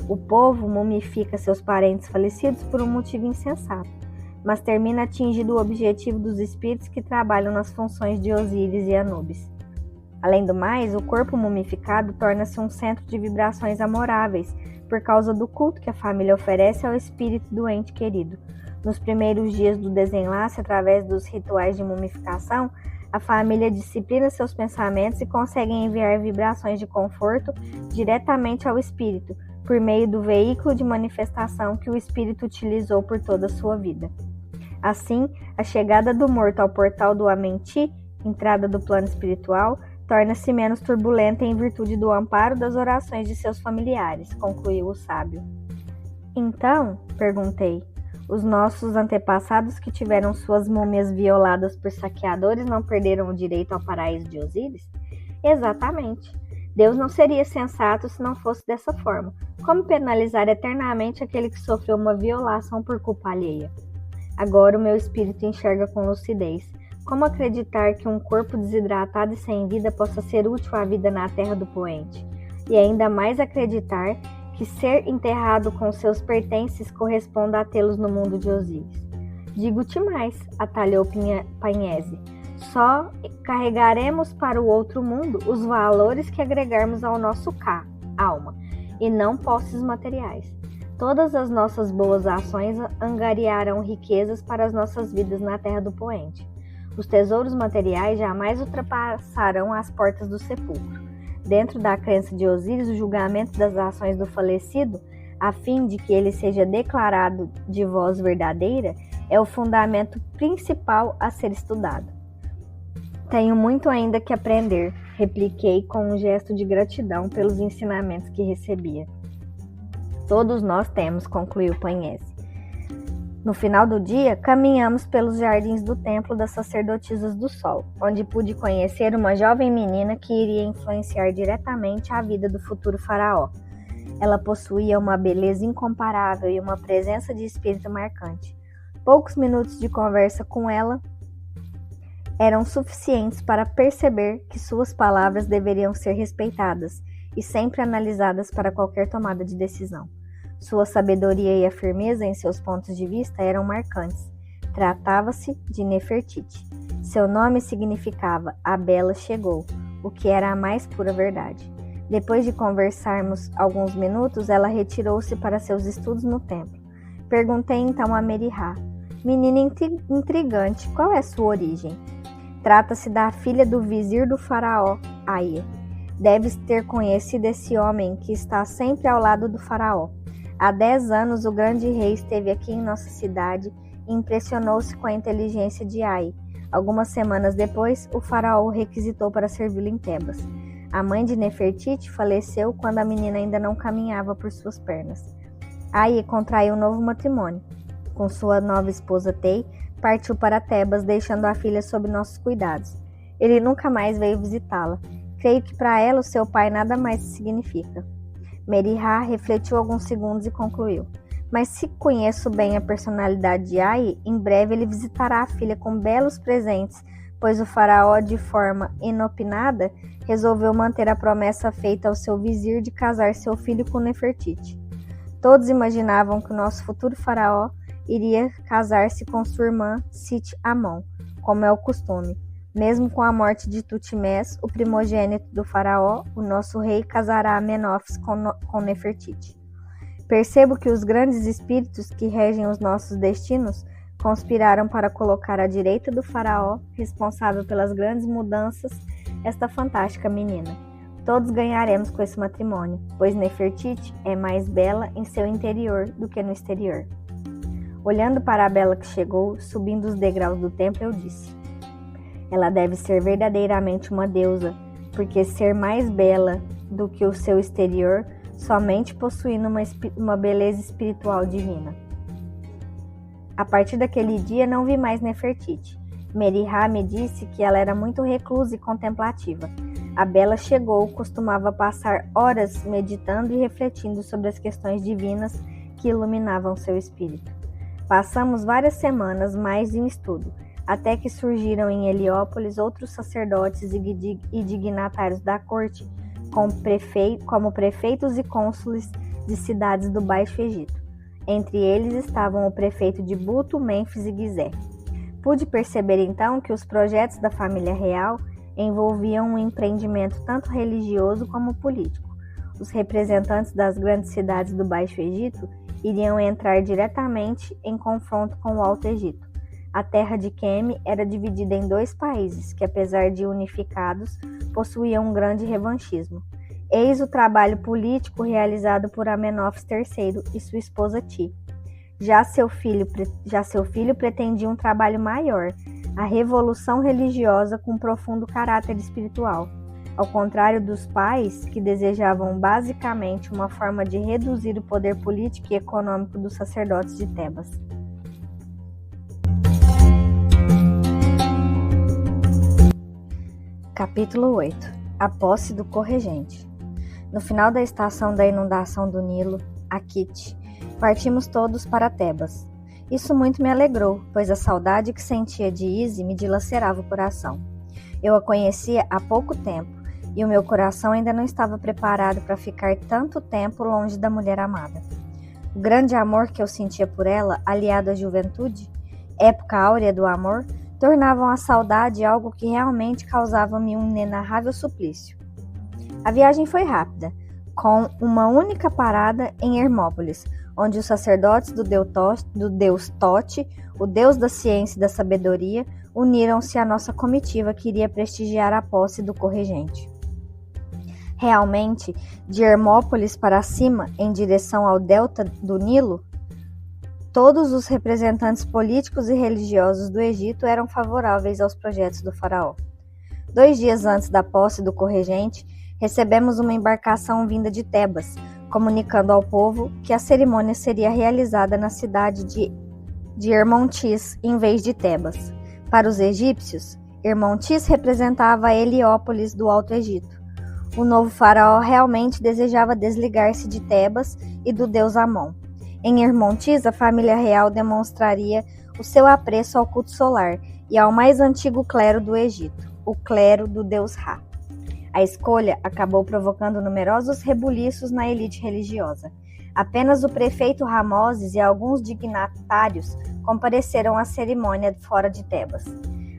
O povo mumifica seus parentes falecidos por um motivo insensato, mas termina atingindo o objetivo dos espíritos que trabalham nas funções de Osíris e Anubis. Além do mais, o corpo mumificado torna-se um centro de vibrações amoráveis por causa do culto que a família oferece ao espírito do ente querido. Nos primeiros dias do desenlace, através dos rituais de mumificação, a família disciplina seus pensamentos e consegue enviar vibrações de conforto diretamente ao espírito, por meio do veículo de manifestação que o espírito utilizou por toda a sua vida. Assim, a chegada do morto ao portal do Amenti, entrada do plano espiritual, torna-se menos turbulenta em virtude do amparo das orações de seus familiares, concluiu o sábio. Então, perguntei, os nossos antepassados que tiveram suas múmias violadas por saqueadores não perderam o direito ao paraíso de Osíris? Exatamente. Deus não seria sensato se não fosse dessa forma. Como penalizar eternamente aquele que sofreu uma violação por culpa alheia? Agora o meu espírito enxerga com lucidez. Como acreditar que um corpo desidratado e sem vida possa ser útil à vida na terra do poente? E ainda mais acreditar que ser enterrado com seus pertences corresponda a tê-los no mundo de Osíris. Digo-te mais, atalhou Panhese, só carregaremos para o outro mundo os valores que agregarmos ao nosso alma, e não posses materiais. Todas as nossas boas ações angariarão riquezas para as nossas vidas na terra do poente. Os tesouros materiais jamais ultrapassarão as portas do sepulcro. Dentro da crença de Osíris, o julgamento das ações do falecido, a fim de que ele seja declarado de voz verdadeira, é o fundamento principal a ser estudado. Tenho muito ainda que aprender, repliquei com um gesto de gratidão pelos ensinamentos que recebia. Todos nós temos, concluiu Panhese. No final do dia, caminhamos pelos jardins do templo das sacerdotisas do sol, onde pude conhecer uma jovem menina que iria influenciar diretamente a vida do futuro faraó. Ela possuía uma beleza incomparável e uma presença de espírito marcante. Poucos minutos de conversa com ela eram suficientes para perceber que suas palavras deveriam ser respeitadas e sempre analisadas para qualquer tomada de decisão. Sua sabedoria e a firmeza em seus pontos de vista eram marcantes. Tratava-se de Nefertiti. Seu nome significava "A Bela chegou", o que era a mais pura verdade. Depois de conversarmos alguns minutos, ela retirou-se para seus estudos no templo. Perguntei então a Merihá: menina intrigante, qual é sua origem? Trata-se da filha do vizir do faraó, Aie. Deves ter conhecido esse homem que está sempre ao lado do faraó. Há 10 anos o grande rei esteve aqui em nossa cidade e impressionou-se com a inteligência de Ai. Algumas semanas depois, o faraó o requisitou para servi-lo em Tebas. A mãe de Nefertiti faleceu quando a menina ainda não caminhava por suas pernas. Ai contraiu um novo matrimônio. com sua nova esposa Tei, partiu para Tebas, deixando a filha sob nossos cuidados. Ele nunca mais veio visitá-la. Creio que para ela o seu pai nada mais significa. Meriha refletiu alguns segundos e concluiu. Mas se conheço bem a personalidade de Ai, em breve ele visitará a filha com belos presentes, pois o faraó, de forma inopinada, resolveu manter a promessa feita ao seu vizir de casar seu filho com Nefertiti. Todos imaginavam que o nosso futuro faraó iria casar-se com sua irmã Sit-Amon, como é o costume. Mesmo com a morte de Tutmés, o primogênito do faraó, o nosso rei casará Amenófis com Nefertiti. Percebo que os grandes espíritos que regem os nossos destinos conspiraram para colocar à direita do faraó, responsável pelas grandes mudanças, esta fantástica menina. Todos ganharemos com esse matrimônio, pois Nefertiti é mais bela em seu interior do que no exterior. Olhando para a bela que chegou, subindo os degraus do templo, eu disse: ela deve ser verdadeiramente uma deusa, porque ser mais bela do que o seu exterior, somente possuindo uma beleza espiritual divina. A partir daquele dia não vi mais Nefertiti. Meriha me disse que ela era muito reclusa e contemplativa. A bela chegou, costumava passar horas meditando e refletindo sobre as questões divinas que iluminavam seu espírito. Passamos várias semanas mais em estudo, até que surgiram em Heliópolis outros sacerdotes e dignatários da corte, como prefeitos e cônsules de cidades do Baixo Egito. Entre eles estavam o prefeito de Buto, Mênfis e Gizé. Pude perceber então que os projetos da família real envolviam um empreendimento tanto religioso como político. Os representantes das grandes cidades do Baixo Egito iriam entrar diretamente em confronto com o Alto Egito. A terra de Queme era dividida em dois países que, apesar de unificados, possuíam um grande revanchismo. Eis o trabalho político realizado por Amenófis III e sua esposa Ti. Já seu filho pretendia um trabalho maior, a revolução religiosa com profundo caráter espiritual, ao contrário dos pais, que desejavam basicamente uma forma de reduzir o poder político e econômico dos sacerdotes de Tebas. Capítulo 8. A posse do corregente. No final da estação da inundação do Nilo, Aquite, partimos todos para Tebas. Isso muito me alegrou, pois a saudade que sentia de Ise me dilacerava o coração. Eu a conhecia há pouco tempo, e o meu coração ainda não estava preparado para ficar tanto tempo longe da mulher amada. O grande amor que eu sentia por ela, aliado à juventude, época áurea do amor, tornavam a saudade algo que realmente causava-me um inenarrável suplício. A viagem foi rápida, com uma única parada em Hermópolis, onde os sacerdotes do deus Tote, o deus da ciência e da sabedoria, uniram-se à nossa comitiva que iria prestigiar a posse do corregente. Realmente, de Hermópolis para cima, em direção ao delta do Nilo, todos os representantes políticos e religiosos do Egito eram favoráveis aos projetos do faraó. 2 dias antes da posse do corregente, recebemos uma embarcação vinda de Tebas, comunicando ao povo que a cerimônia seria realizada na cidade de Hermontis, em vez de Tebas. Para os egípcios, Hermontis representava a Heliópolis do Alto Egito. O novo faraó realmente desejava desligar-se de Tebas e do deus Amon. Em Hermontis, a família real demonstraria o seu apreço ao culto solar e ao mais antigo clero do Egito, o clero do deus Ra. A escolha acabou provocando numerosos rebuliços na elite religiosa. Apenas o prefeito Ramoses e alguns dignatários compareceram à cerimônia fora de Tebas.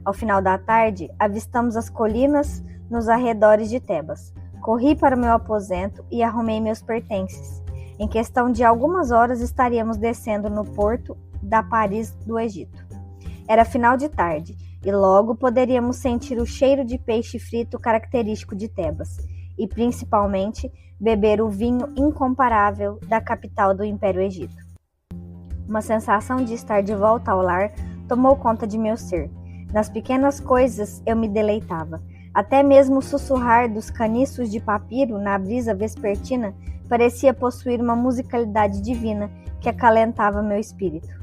Ao final da tarde, avistamos as colinas nos arredores de Tebas. Corri para o meu aposento e arrumei meus pertences. Em questão de algumas horas estaríamos descendo no porto da Paris do Egito. Era final de tarde e logo poderíamos sentir o cheiro de peixe frito característico de Tebas e, principalmente, beber o vinho incomparável da capital do Império Egito. Uma sensação de estar de volta ao lar tomou conta de meu ser. Nas pequenas coisas eu me deleitava. Até mesmo o sussurrar dos caniços de papiro na brisa vespertina parecia possuir uma musicalidade divina que acalentava meu espírito.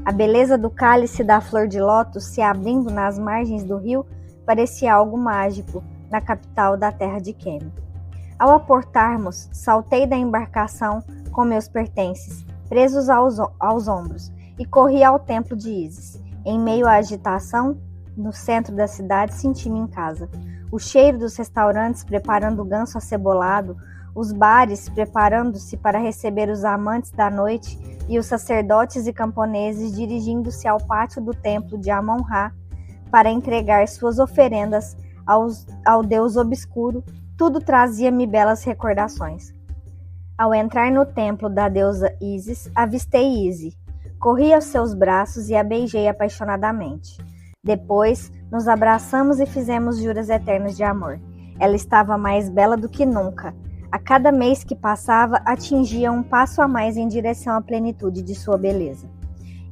A beleza do cálice da flor de lótus se abrindo nas margens do rio parecia algo mágico na capital da terra de Kemi. Ao aportarmos, saltei da embarcação com meus pertences, presos aos ombros, e corri ao templo de Ísis. Em meio à agitação, no centro da cidade, senti-me em casa. O cheiro dos restaurantes preparando ganso acebolado, os bares preparando-se para receber os amantes da noite e os sacerdotes e camponeses dirigindo-se ao pátio do templo de Amon-Ra para entregar suas oferendas ao deus obscuro, tudo trazia-me belas recordações. Ao entrar no templo da deusa Ísis, avistei Ísis. Corri aos seus braços e a beijei apaixonadamente. Depois, nos abraçamos e fizemos juras eternas de amor. Ela estava mais bela do que nunca. A cada mês que passava, atingia um passo a mais em direção à plenitude de sua beleza.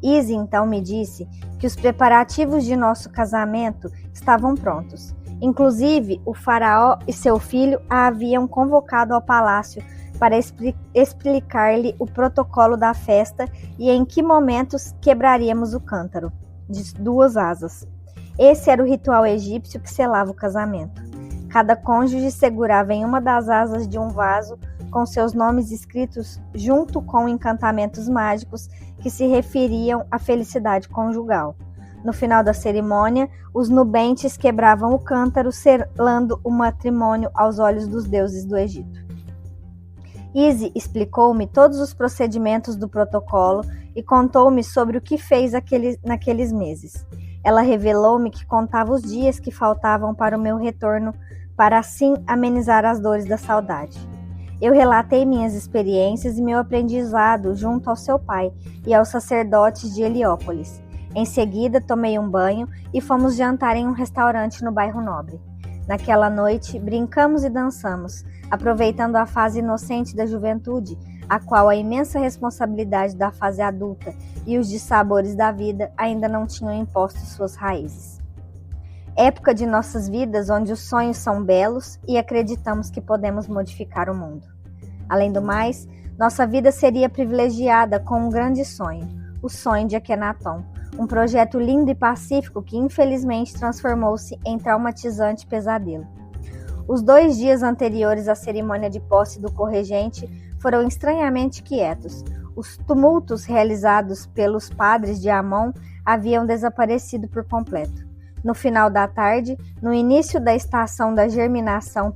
Ísis então me disse que os preparativos de nosso casamento estavam prontos. Inclusive, o faraó e seu filho a haviam convocado ao palácio para explicar-lhe o protocolo da festa e em que momentos quebraríamos o cântaro de 2 asas. Esse era o ritual egípcio que selava o casamento. Cada cônjuge segurava em uma das asas de um vaso com seus nomes escritos junto com encantamentos mágicos que se referiam à felicidade conjugal. No final da cerimônia, os nubentes quebravam o cântaro, selando o matrimônio aos olhos dos deuses do Egito. Ísis explicou-me todos os procedimentos do protocolo e contou-me sobre o que fez naqueles meses. Ela revelou-me que contava os dias que faltavam para o meu retorno, para assim amenizar as dores da saudade. Eu relatei minhas experiências e meu aprendizado junto ao seu pai e aos sacerdotes de Heliópolis. Em seguida, tomei um banho e fomos jantar em um restaurante no bairro Nobre. Naquela noite, brincamos e dançamos, aproveitando a fase inocente da juventude, a qual a imensa responsabilidade da fase adulta e os dissabores da vida ainda não tinham imposto suas raízes. Época de nossas vidas onde os sonhos são belos e acreditamos que podemos modificar o mundo. Além do mais, nossa vida seria privilegiada com um grande sonho, o sonho de Akhenaton, um projeto lindo e pacífico que infelizmente transformou-se em traumatizante pesadelo. Os 2 dias anteriores à cerimônia de posse do corregente foram estranhamente quietos. Os tumultos realizados pelos padres de Amon haviam desaparecido por completo. No final da tarde, no início da estação da germinação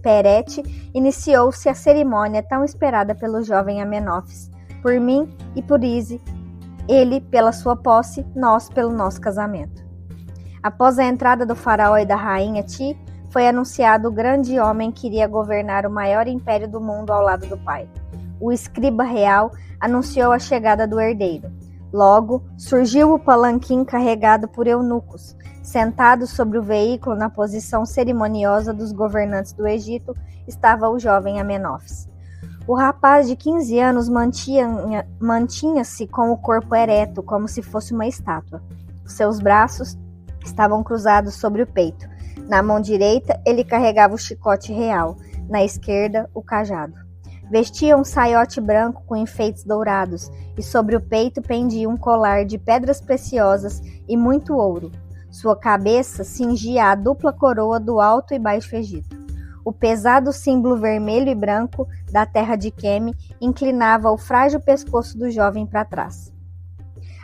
Perete, iniciou-se a cerimônia tão esperada pelo jovem Amenófis, por mim e por Ísis, ele pela sua posse, nós pelo nosso casamento. Após a entrada do faraó e da rainha Ti, foi anunciado o grande homem que iria governar o maior império do mundo ao lado do pai. O escriba real anunciou a chegada do herdeiro. Logo, surgiu o palanquim carregado por eunucos. Sentado sobre o veículo na posição cerimoniosa dos governantes do Egito, estava o jovem Amenófis. O rapaz de 15 anos mantinha-se com o corpo ereto, como se fosse uma estátua. Seus braços estavam cruzados sobre o peito. Na mão direita, ele carregava o chicote real, na esquerda, o cajado. Vestia um saiote branco com enfeites dourados, e sobre o peito pendia um colar de pedras preciosas e muito ouro. Sua cabeça cingia a dupla coroa do Alto e Baixo Egito. O pesado símbolo vermelho e branco da terra de Kemi inclinava o frágil pescoço do jovem para trás.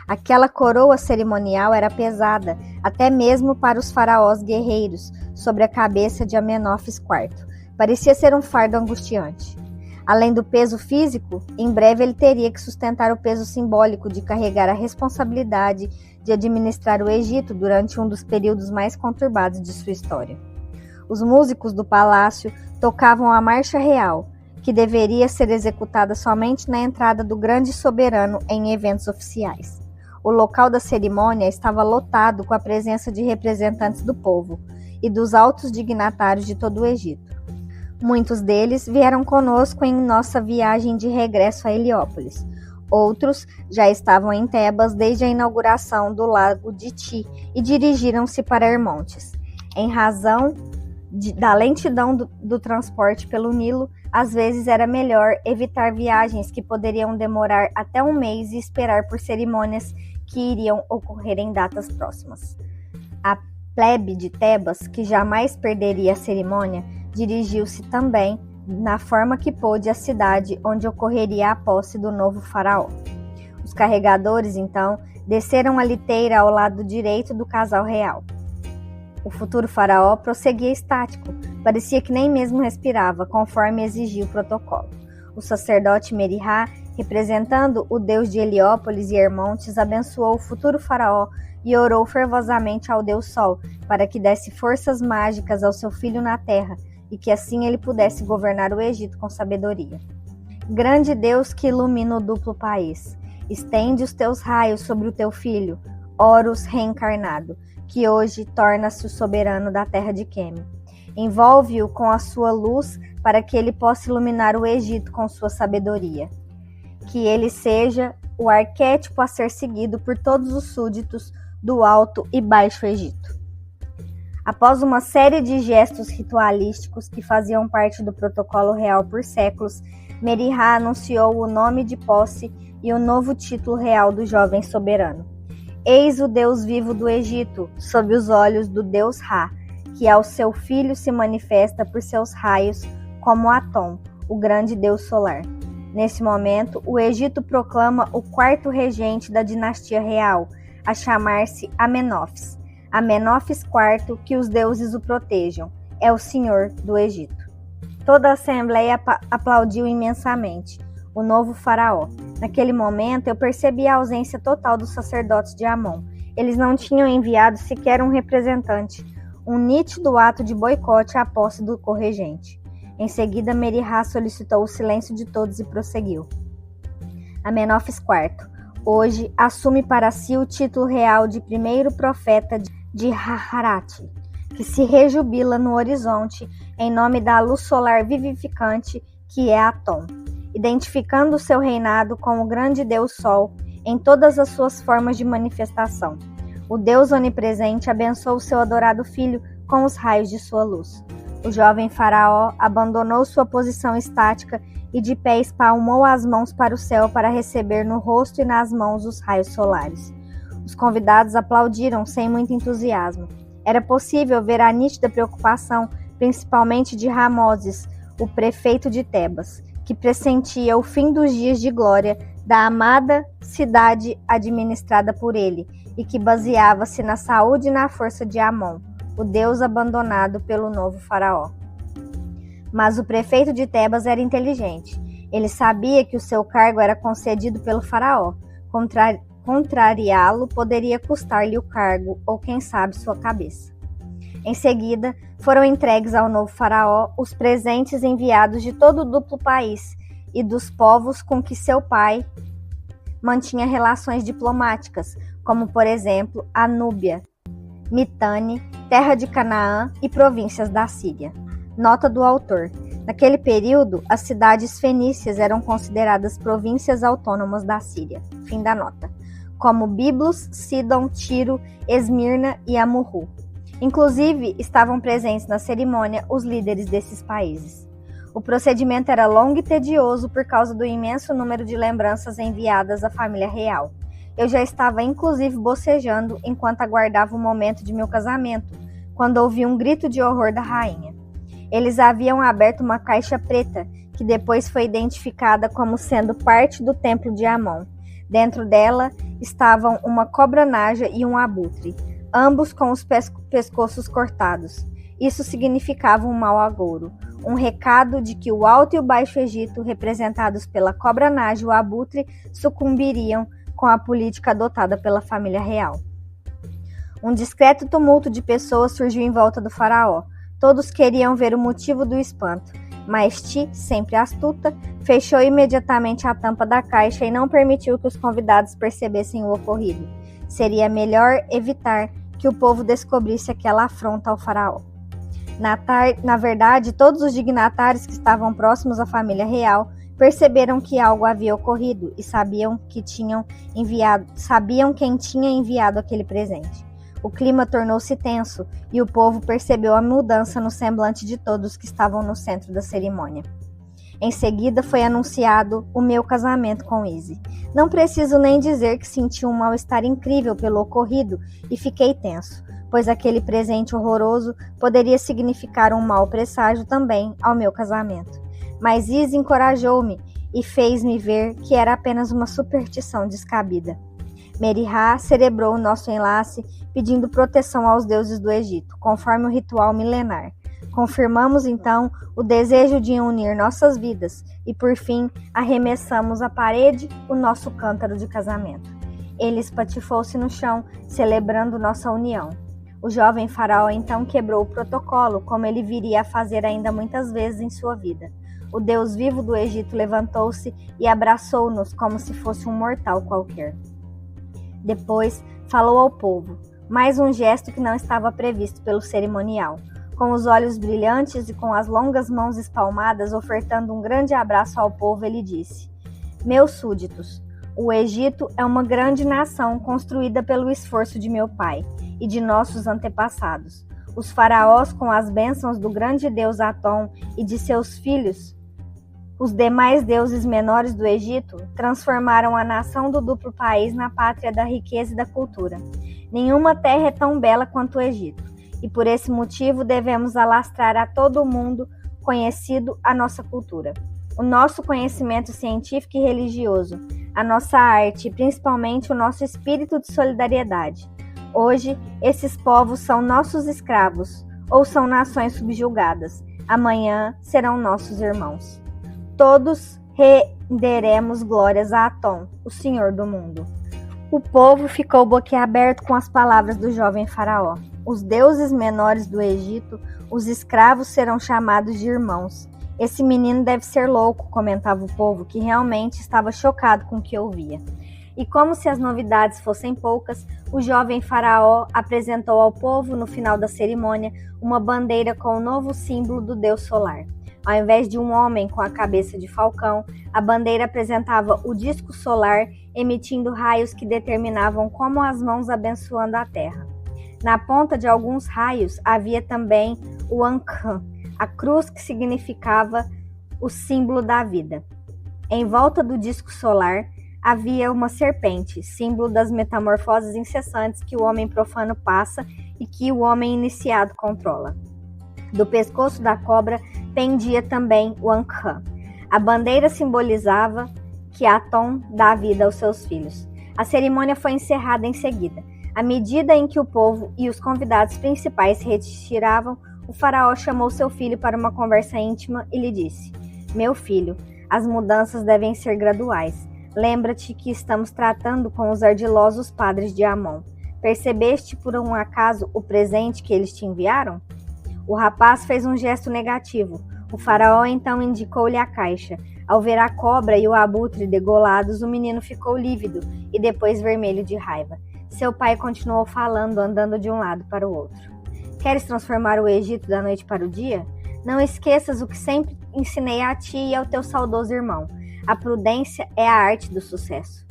Aquela coroa cerimonial era pesada, até mesmo para os faraós guerreiros, sobre a cabeça de Amenófis IV. Parecia ser um fardo angustiante. Além do peso físico, em breve ele teria que sustentar o peso simbólico de carregar a responsabilidade de administrar o Egito durante um dos períodos mais conturbados de sua história. Os músicos do palácio tocavam a marcha real, que deveria ser executada somente na entrada do grande soberano em eventos oficiais. O local da cerimônia estava lotado com a presença de representantes do povo e dos altos dignatários de todo o Egito. Muitos deles vieram conosco em nossa viagem de regresso a Heliópolis. Outros já estavam em Tebas desde a inauguração do lago de Ti e dirigiram-se para Hermontes. Em razão da lentidão do transporte pelo Nilo, às vezes era melhor evitar viagens que poderiam demorar até um mês e esperar por cerimônias que iriam ocorrer em datas próximas. A plebe de Tebas, que jamais perderia a cerimônia, dirigiu-se também, na forma que pôde, à cidade onde ocorreria a posse do novo faraó. Os carregadores, então, desceram a liteira ao lado direito do casal real. O futuro faraó prosseguia estático, parecia que nem mesmo respirava, conforme exigia o protocolo. O sacerdote Merihá, representando o deus de Heliópolis e Hermontes, abençoou o futuro faraó e orou fervorosamente ao deus Sol, para que desse forças mágicas ao seu filho na terra, e que assim ele pudesse governar o Egito com sabedoria. Grande Deus que ilumina o duplo país, estende os teus raios sobre o teu filho, Horus reencarnado, que hoje torna-se o soberano da terra de Queme. Envolve-o com a sua luz para que ele possa iluminar o Egito com sua sabedoria. Que ele seja o arquétipo a ser seguido por todos os súditos do Alto e Baixo Egito. Após uma série de gestos ritualísticos que faziam parte do protocolo real por séculos, Merihá anunciou o nome de posse e o novo título real do jovem soberano. Eis o Deus vivo do Egito, sob os olhos do Deus Ra, que ao seu filho se manifesta por seus raios como Atom, o grande Deus solar. Nesse momento, o Egito proclama o quarto regente da dinastia real, a chamar-se Amenófis. Amenófis IV, que os deuses o protejam, é o senhor do Egito. Toda a assembleia aplaudiu imensamente o novo faraó. Naquele momento, eu percebi a ausência total dos sacerdotes de Amon. Eles não tinham enviado sequer um representante, um nítido ato de boicote à posse do corregente. Em seguida, Merihá solicitou o silêncio de todos e prosseguiu. Amenófis IV, hoje, assume para si o título real de primeiro profeta de Harati, que se rejubila no horizonte em nome da luz solar vivificante que é Atom, identificando seu reinado com o grande Deus Sol em todas as suas formas de manifestação. O Deus onipresente abençoou seu adorado filho com os raios de sua luz. O jovem faraó abandonou sua posição estática e de pé espalmou as mãos para o céu para receber no rosto e nas mãos os raios solares. Os convidados aplaudiram sem muito entusiasmo. Era possível ver a nítida preocupação, principalmente de Ramoses, o prefeito de Tebas, que pressentia o fim dos dias de glória da amada cidade administrada por ele e que baseava-se na saúde e na força de Amon, o deus abandonado pelo novo faraó. Mas o prefeito de Tebas era inteligente. Ele sabia que o seu cargo era concedido pelo faraó. Contrariá-lo poderia custar-lhe o cargo ou, quem sabe, sua cabeça. Em seguida, foram entregues ao novo faraó os presentes enviados de todo o duplo país e dos povos com que seu pai mantinha relações diplomáticas, como, por exemplo, a Núbia, Mitane, terra de Canaã e províncias da Síria. Nota do autor. Naquele período, as cidades fenícias eram consideradas províncias autônomas da Síria. Fim da nota. Como Biblos, Sidon, Tiro, Esmirna e Amurru. Inclusive, estavam presentes na cerimônia os líderes desses países. O procedimento era longo e tedioso por causa do imenso número de lembranças enviadas à família real. Eu já estava inclusive bocejando enquanto aguardava o momento de meu casamento, quando ouvi um grito de horror da rainha. Eles haviam aberto uma caixa preta, que depois foi identificada como sendo parte do templo de Amon. Dentro dela estavam uma cobra-naja e um abutre, ambos com os pescoços cortados. Isso significava um mau agouro, um recado de que o Alto e o Baixo Egito, representados pela cobra-naja e o abutre, sucumbiriam com a política adotada pela família real. Um discreto tumulto de pessoas surgiu em volta do faraó. Todos queriam ver o motivo do espanto, mas Ti, sempre astuta, fechou imediatamente a tampa da caixa e não permitiu que os convidados percebessem o ocorrido. Seria melhor evitar que o povo descobrisse aquela afronta ao faraó. Na verdade, todos os dignatários que estavam próximos à família real perceberam que algo havia ocorrido e sabiam quem tinha enviado aquele presente. O clima tornou-se tenso e o povo percebeu a mudança no semblante de todos que estavam no centro da cerimônia. Em seguida foi anunciado o meu casamento com Izzy. Não preciso nem dizer que senti um mal-estar incrível pelo ocorrido e fiquei tenso, pois aquele presente horroroso poderia significar um mau presságio também ao meu casamento. Mas Izzy encorajou-me e fez-me ver que era apenas uma superstição descabida. Merihá celebrou o nosso enlace pedindo proteção aos deuses do Egito, conforme o ritual milenar. Confirmamos então o desejo de unir nossas vidas e, por fim, arremessamos à parede o nosso cântaro de casamento. Ele espatifou-se no chão, celebrando nossa união. O jovem faraó então quebrou o protocolo, como ele viria a fazer ainda muitas vezes em sua vida. O Deus vivo do Egito levantou-se e abraçou-nos como se fosse um mortal qualquer. Depois falou ao povo, mais um gesto que não estava previsto pelo cerimonial. Com os olhos brilhantes e com as longas mãos espalmadas, ofertando um grande abraço ao povo, ele disse: Meus súditos, o Egito é uma grande nação construída pelo esforço de meu pai e de nossos antepassados. Os faraós, com as bênçãos do grande deus Atom e de seus filhos, os demais deuses menores do Egito, transformaram a nação do duplo país na pátria da riqueza e da cultura. Nenhuma terra é tão bela quanto o Egito. E por esse motivo devemos alastrar a todo mundo conhecido a nossa cultura, o nosso conhecimento científico e religioso, a nossa arte e principalmente o nosso espírito de solidariedade. Hoje, esses povos são nossos escravos ou são nações subjugadas. Amanhã serão nossos irmãos. Todos renderemos glórias a Atom, o Senhor do mundo. O povo ficou boquiaberto com as palavras do jovem faraó. Os deuses menores do Egito, os escravos serão chamados de irmãos. Esse menino deve ser louco, comentava o povo, que realmente estava chocado com o que ouvia. E como se as novidades fossem poucas, o jovem faraó apresentou ao povo, no final da cerimônia, uma bandeira com o novo símbolo do deus solar. Ao invés de um homem com a cabeça de falcão, a bandeira apresentava o disco solar, emitindo raios que determinavam como as mãos abençoando a terra. Na ponta de alguns raios havia também o Ankh, a cruz que significava o símbolo da vida. Em volta do disco solar havia uma serpente, símbolo das metamorfoses incessantes que o homem profano passa e que o homem iniciado controla. Do pescoço da cobra pendia também o Ankh. A bandeira simbolizava que Atom dá vida aos seus filhos. A cerimônia foi encerrada em seguida. À medida em que o povo e os convidados principais se retiravam, o faraó chamou seu filho para uma conversa íntima e lhe disse: Meu filho, as mudanças devem ser graduais. Lembra-te que estamos tratando com os ardilosos padres de Amon. Percebeste por um acaso o presente que eles te enviaram? O rapaz fez um gesto negativo. O faraó então indicou-lhe a caixa. Ao ver a cobra e o abutre degolados, o menino ficou lívido e depois vermelho de raiva. Seu pai continuou falando, andando de um lado para o outro. Queres transformar o Egito da noite para o dia? Não esqueças o que sempre ensinei a ti e ao teu saudoso irmão. A prudência é a arte do sucesso.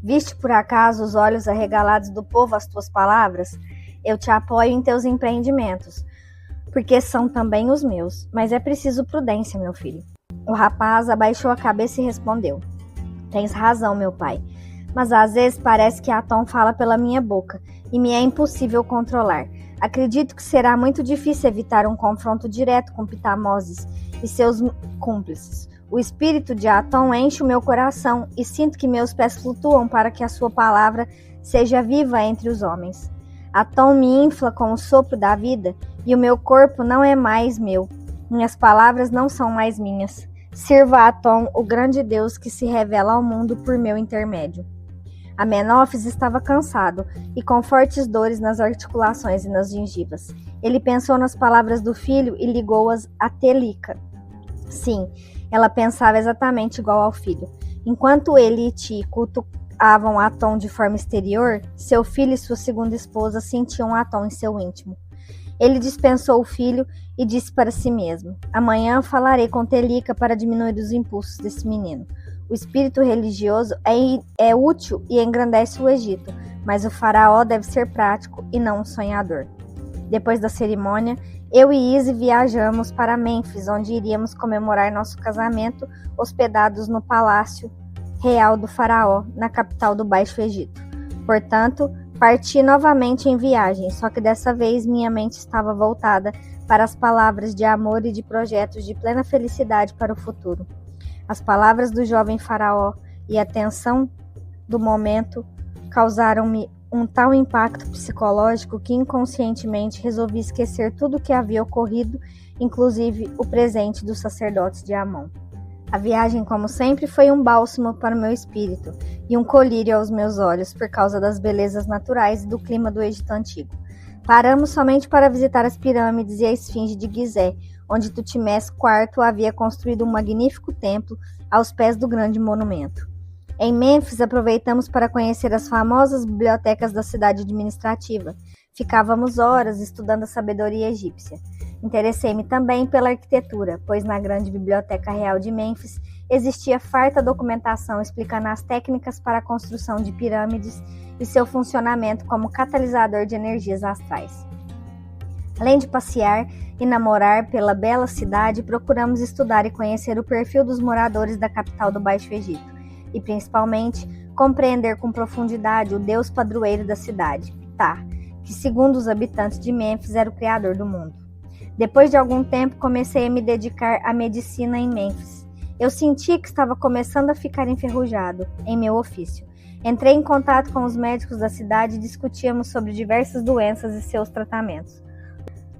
Viste por acaso os olhos arregalados do povo às tuas palavras? Eu te apoio em teus empreendimentos, porque são também os meus, mas é preciso prudência, meu filho. O rapaz abaixou a cabeça e respondeu: Tens razão, meu pai, mas às vezes parece que Atom fala pela minha boca e me é impossível controlar. Acredito que será muito difícil evitar um confronto direto com Pitamoses e seus cúmplices. O espírito de Atom enche o meu coração e sinto que meus pés flutuam para que a sua palavra seja viva entre os homens. Atom me infla com o sopro da vida e o meu corpo não é mais meu. Minhas palavras não são mais minhas. Sirva a Atom, o grande Deus que se revela ao mundo por meu intermédio. Amenófis estava cansado e com fortes dores nas articulações e nas gengivas. Ele pensou nas palavras do filho e ligou-as a Telica. Sim, ela pensava exatamente igual ao filho. Enquanto ele e Ti cultuavam Atom de forma exterior, seu filho e sua segunda esposa sentiam Atom em seu íntimo. Ele dispensou o filho e disse para si mesmo: Amanhã falarei com Telica para diminuir os impulsos desse menino. O espírito religioso é útil e engrandece o Egito, mas o faraó deve ser prático e não um sonhador. Depois da cerimônia, Eu e Izzy viajamos para Mênfis, onde iríamos comemorar nosso casamento, hospedados no Palácio Real do Faraó, na capital do Baixo Egito. Portanto, parti novamente em viagem, só que dessa vez minha mente estava voltada para as palavras de amor e de projetos de plena felicidade para o futuro. As palavras do jovem faraó e a tensão do momento causaram-me um tal impacto psicológico que inconscientemente resolvi esquecer tudo o que havia ocorrido, inclusive o presente dos sacerdotes de Amon. A viagem, como sempre, foi um bálsamo para o meu espírito e um colírio aos meus olhos por causa das belezas naturais e do clima do Egito Antigo. Paramos somente para visitar as pirâmides e a esfinge de Gizé, onde Tutmés IV havia construído um magnífico templo aos pés do grande monumento. Em Mênfis, aproveitamos para conhecer as famosas bibliotecas da cidade administrativa. Ficávamos horas estudando a sabedoria egípcia. Interessei-me também pela arquitetura, pois na grande biblioteca real de Mênfis existia farta documentação explicando as técnicas para a construção de pirâmides e seu funcionamento como catalisador de energias astrais. Além de passear e namorar pela bela cidade, procuramos estudar e conhecer o perfil dos moradores da capital do Baixo Egito e, principalmente, compreender com profundidade o deus padroeiro da cidade, Ptah, que, segundo os habitantes de Mênfis, era o criador do mundo. Depois de algum tempo, comecei a me dedicar à medicina em Mênfis. Eu senti que estava começando a ficar enferrujado em meu ofício. Entrei em contato com os médicos da cidade e discutíamos sobre diversas doenças e seus tratamentos.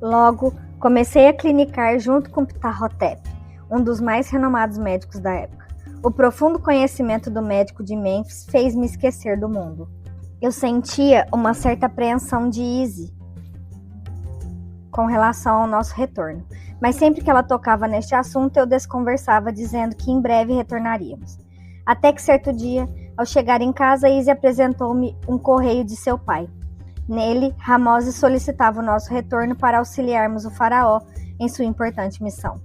Logo, comecei a clinicar junto com Ptahhotep, um dos mais renomados médicos da época. O profundo conhecimento do médico de Mênfis fez-me esquecer do mundo. Eu sentia uma certa apreensão de Izzy com relação ao nosso retorno, mas sempre que ela tocava neste assunto eu desconversava dizendo que em breve retornaríamos. Até que certo dia, ao chegar em casa, Izzy apresentou-me um correio de seu pai. Nele, Ramoses solicitava o nosso retorno para auxiliarmos o faraó em sua importante missão.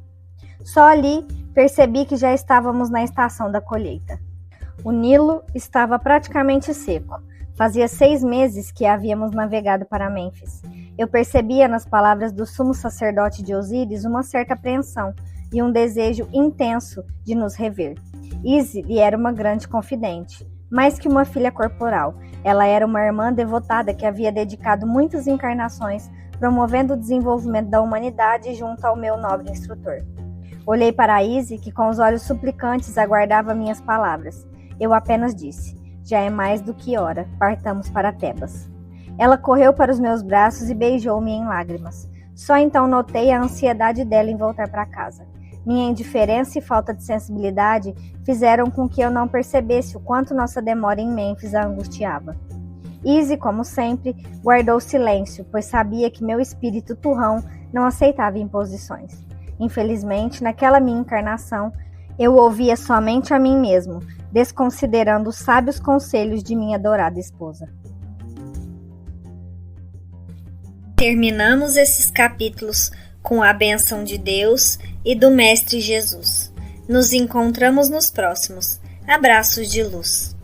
Só ali percebi que já estávamos na estação da colheita. O Nilo estava praticamente seco. Fazia 6 meses que havíamos navegado para Mênfis. Eu percebia nas palavras do sumo sacerdote de Osíris uma certa apreensão e um desejo intenso de nos rever. Izzy lhe era uma grande confidente, mais que uma filha corporal. Ela era uma irmã devotada que havia dedicado muitas encarnações promovendo o desenvolvimento da humanidade junto ao meu nobre instrutor. Olhei para Izzy, que com os olhos suplicantes aguardava minhas palavras. Eu apenas disse: já é mais do que hora, partamos para Tebas. Ela correu para os meus braços e beijou-me em lágrimas. Só então notei a ansiedade dela em voltar para casa. Minha indiferença e falta de sensibilidade fizeram com que eu não percebesse o quanto nossa demora em Mênfis a angustiava. Izzy, como sempre, guardou silêncio, pois sabia que meu espírito turrão não aceitava imposições. Infelizmente, naquela minha encarnação, eu ouvia somente a mim mesmo, desconsiderando os sábios conselhos de minha adorada esposa. Terminamos esses capítulos com a bênção de Deus e do Mestre Jesus. Nos encontramos nos próximos. Abraços de luz.